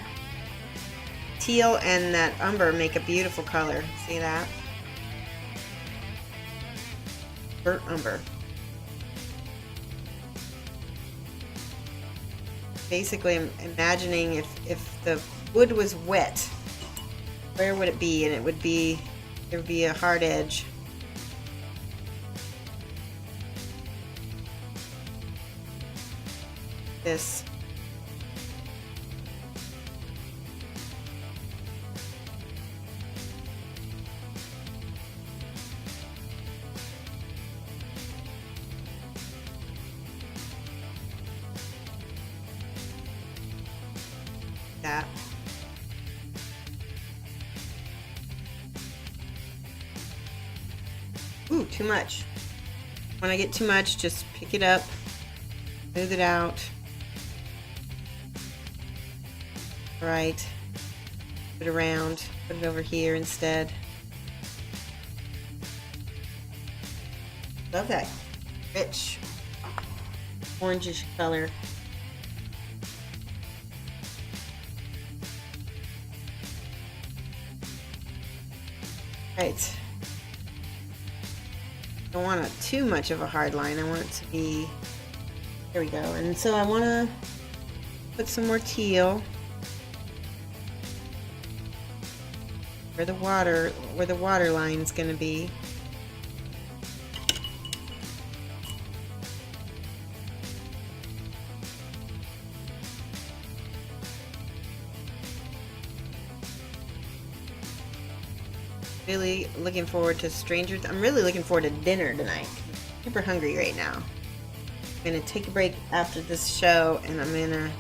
Teal and that umber make a beautiful color. See that? Burnt umber. Basically, I'm imagining if the wood was wet, where would it be? And it would be, there would be a hard edge. This. That. Ooh, too much. When I get too much, just pick it up, smooth it out. All right, put it around, put it over here instead. Love that rich orangish color. Right. Don't want too much of a hard line. I want it to be There we go. And so I want to put some more teal where the water line is going to be. Really looking forward to I'm really looking forward to dinner tonight. I'm super hungry right now. I'm gonna take a break after this show and I'm gonna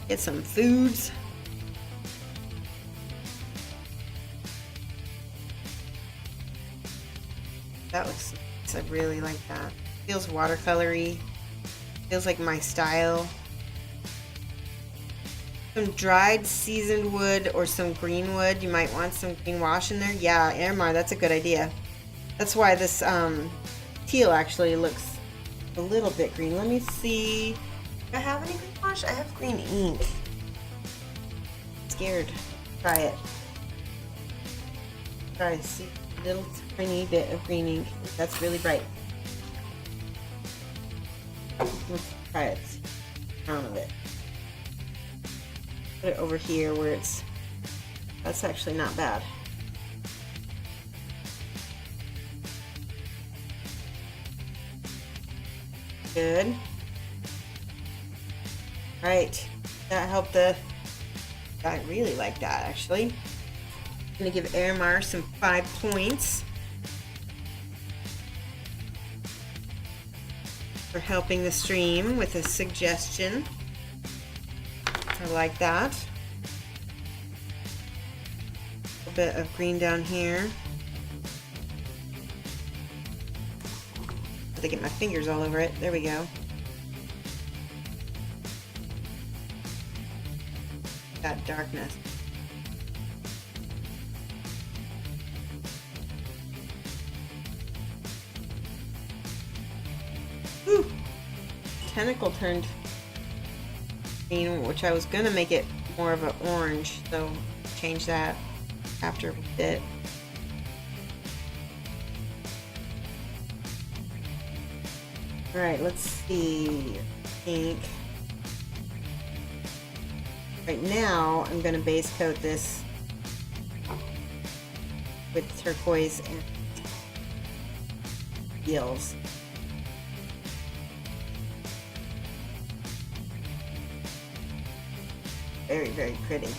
get some foods. That looks nice. I really like that. Feels watercolory. Feels like my style. Some dried seasoned wood or some green wood. You might want some green wash in there. Yeah, Airmar, that's a good idea. That's why this teal actually looks a little bit green. Let me see. Do I have any green wash? I have green ink. Scared. Try it. Try to see a little tiny bit of green ink. That's really bright. Let's try it. Down of it. Put it over here where that's actually not bad. Good. Right. That helped I really like that actually. I'm gonna give Airmar some 5 points for helping the stream with a suggestion. I like that. A bit of green down here. Have to get my fingers all over it. There we go. That darkness. Whew. Tentacle turned green, which I was gonna make it more of an orange, so change that after a bit. All right, let's see. Pink. Right now, I'm gonna base coat this with turquoise and teals. Very, very pretty.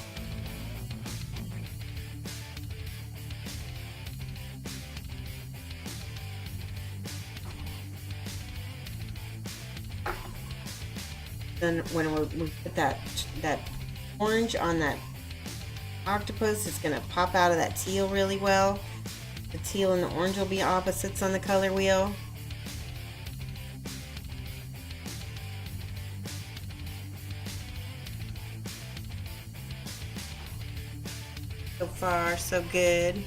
Then when we put that orange on that octopus, it's gonna pop out of that teal really well. The teal and the orange will be opposites on the color wheel. So far, so good.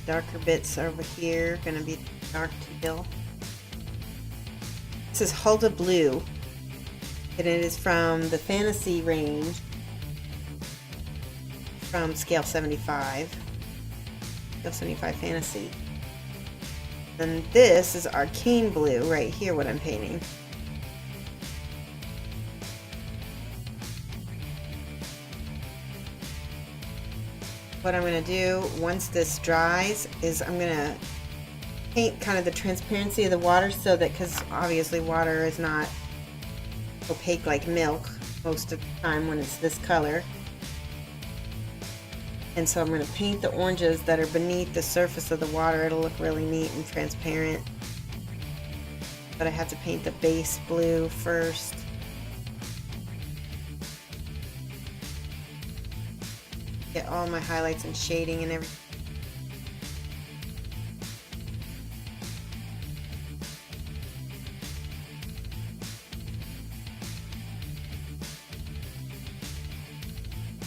Darker bits over here, gonna be dark teal. This is Hulda Blue, and it is from the Fantasy range from Scale 75. Scale 75 Fantasy. And this is Arcane Blue right here, what I'm painting. What I'm going to do once this dries is I'm going to paint kind of the transparency of the water so that, because obviously water is not opaque like milk most of the time when it's this color. And so I'm going to paint the oranges that are beneath the surface of the water. It'll look really neat and transparent. But I have to paint the base blue first. Get all my highlights and shading and everything.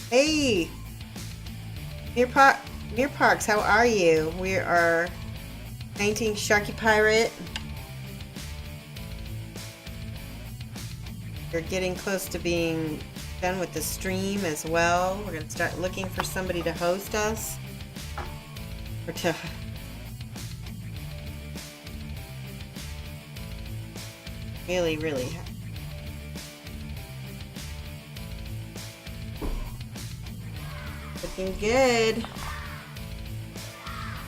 Hey! Mir Parks, how are you? We are painting Sharkey Pirate. We're getting close to being done with the stream as well. We're going to start looking for somebody to host us. Or to... really looking good.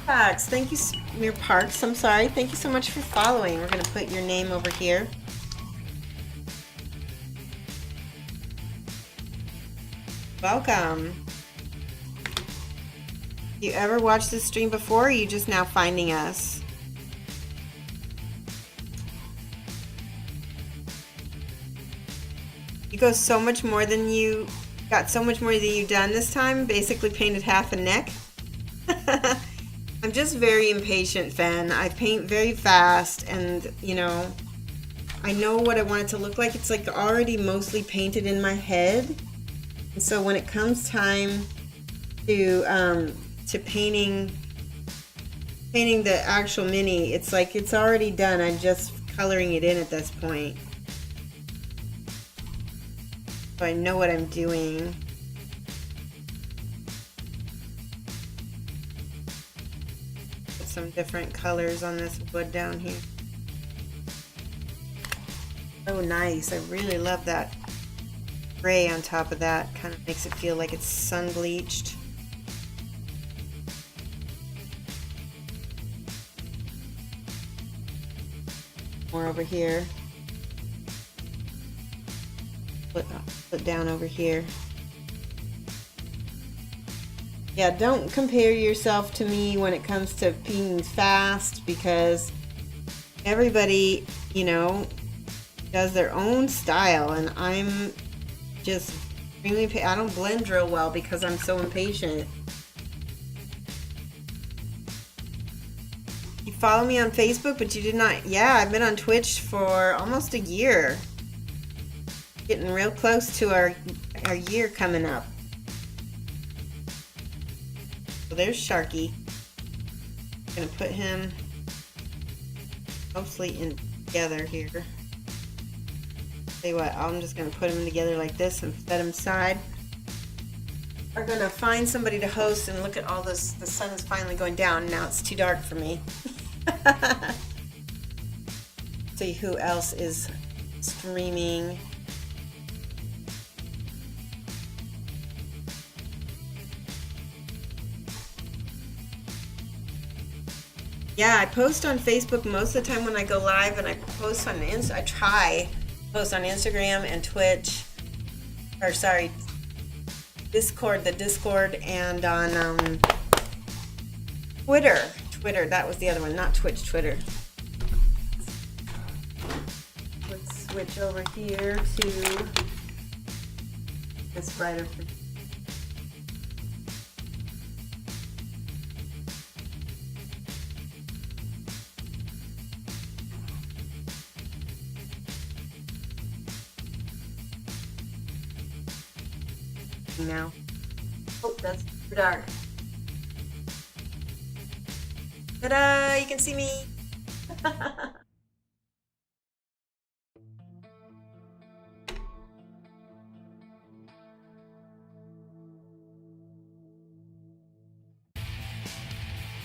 Parks, thank you, Smear Parks. I'm sorry. Thank you so much for following. We're going to put your name over here. Welcome. You ever watched this stream before, or are you just now finding us? You go so much more than you got, so much more than you done this time. Basically painted half a neck. I'm just very impatient, Fen. I paint very fast, and you know, I know what I want it to look like. It's like already mostly painted in my head. And so when it comes time to painting the actual mini, it's like it's already done. I'm just coloring it in at this point. So I know what I'm doing. Put some different colors on this wood down here. Oh, nice. I really love that gray on top of that. Kind of makes it feel like it's sun bleached. More over here. Put down over here. Yeah, don't compare yourself to me when it comes to painting fast, because everybody, you know, does their own style, and I'm just extremely, I don't blend real well because I'm so impatient. You follow me on Facebook, but you did not. Yeah, I've been on Twitch for almost a year. Getting real close to our year coming up. So there's Sharky. I'm gonna put him mostly in together here. Tell you what, I'm just gonna put them together like this and set them aside. We're gonna find somebody to host and look at all this. The sun is finally going down. Now it's too dark for me. See who else is streaming. Yeah, I post on Facebook most of the time when I go live, and I post on I try to post on Instagram and Twitch, or sorry, Discord, the Discord, and on Twitter. That was the other one, not Twitch, Twitter. Let's switch over here to this brighter. Now. Oh, that's too dark. Ta-da! You can see me.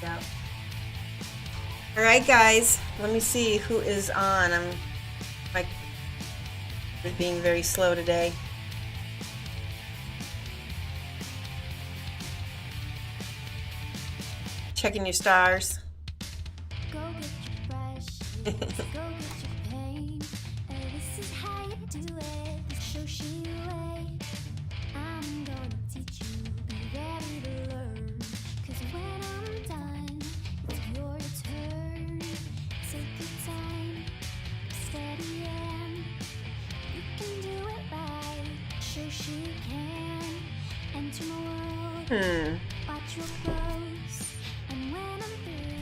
Yep. All right, guys. Let me see who is on. I'm like being very slow today. Checking your stars. Go get your brush, go get your paint. This is how you do it, the Shoshie way. I'm gonna teach you, be ready to learn. 'Cause when I'm done, it's your turn. Take your time, steady and you can do it right. Shoshie can enter my world. Watch your clothes.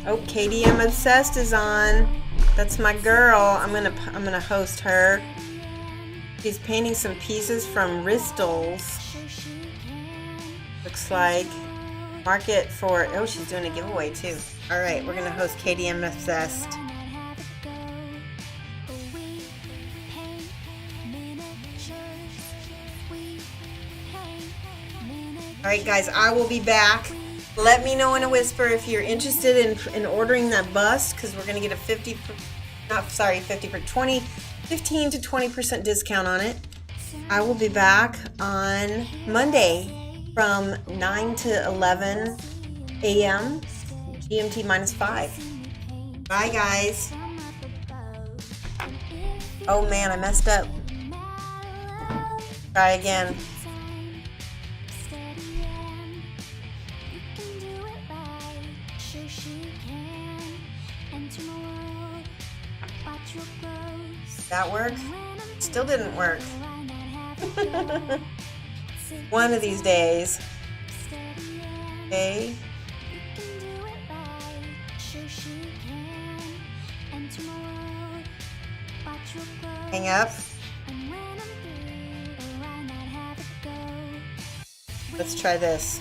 Oh, KDM Obsessed is on. That's my girl. I'm gonna host her. She's painting some pieces from Ristles. Looks like. Market for. Oh, she's doing a giveaway too. All right, we're gonna host KDM Obsessed. Alright guys, I will be back. Let me know in a whisper if you're interested in ordering that bust, because we're going to get a 15 to 20% discount on it. I will be back on Monday from 9 to 11 a.m. GMT -5. Bye guys. Oh man, I messed up. Try again. Did that work? Still didn't work. One of these days. Okay. Hang up. Let's try this.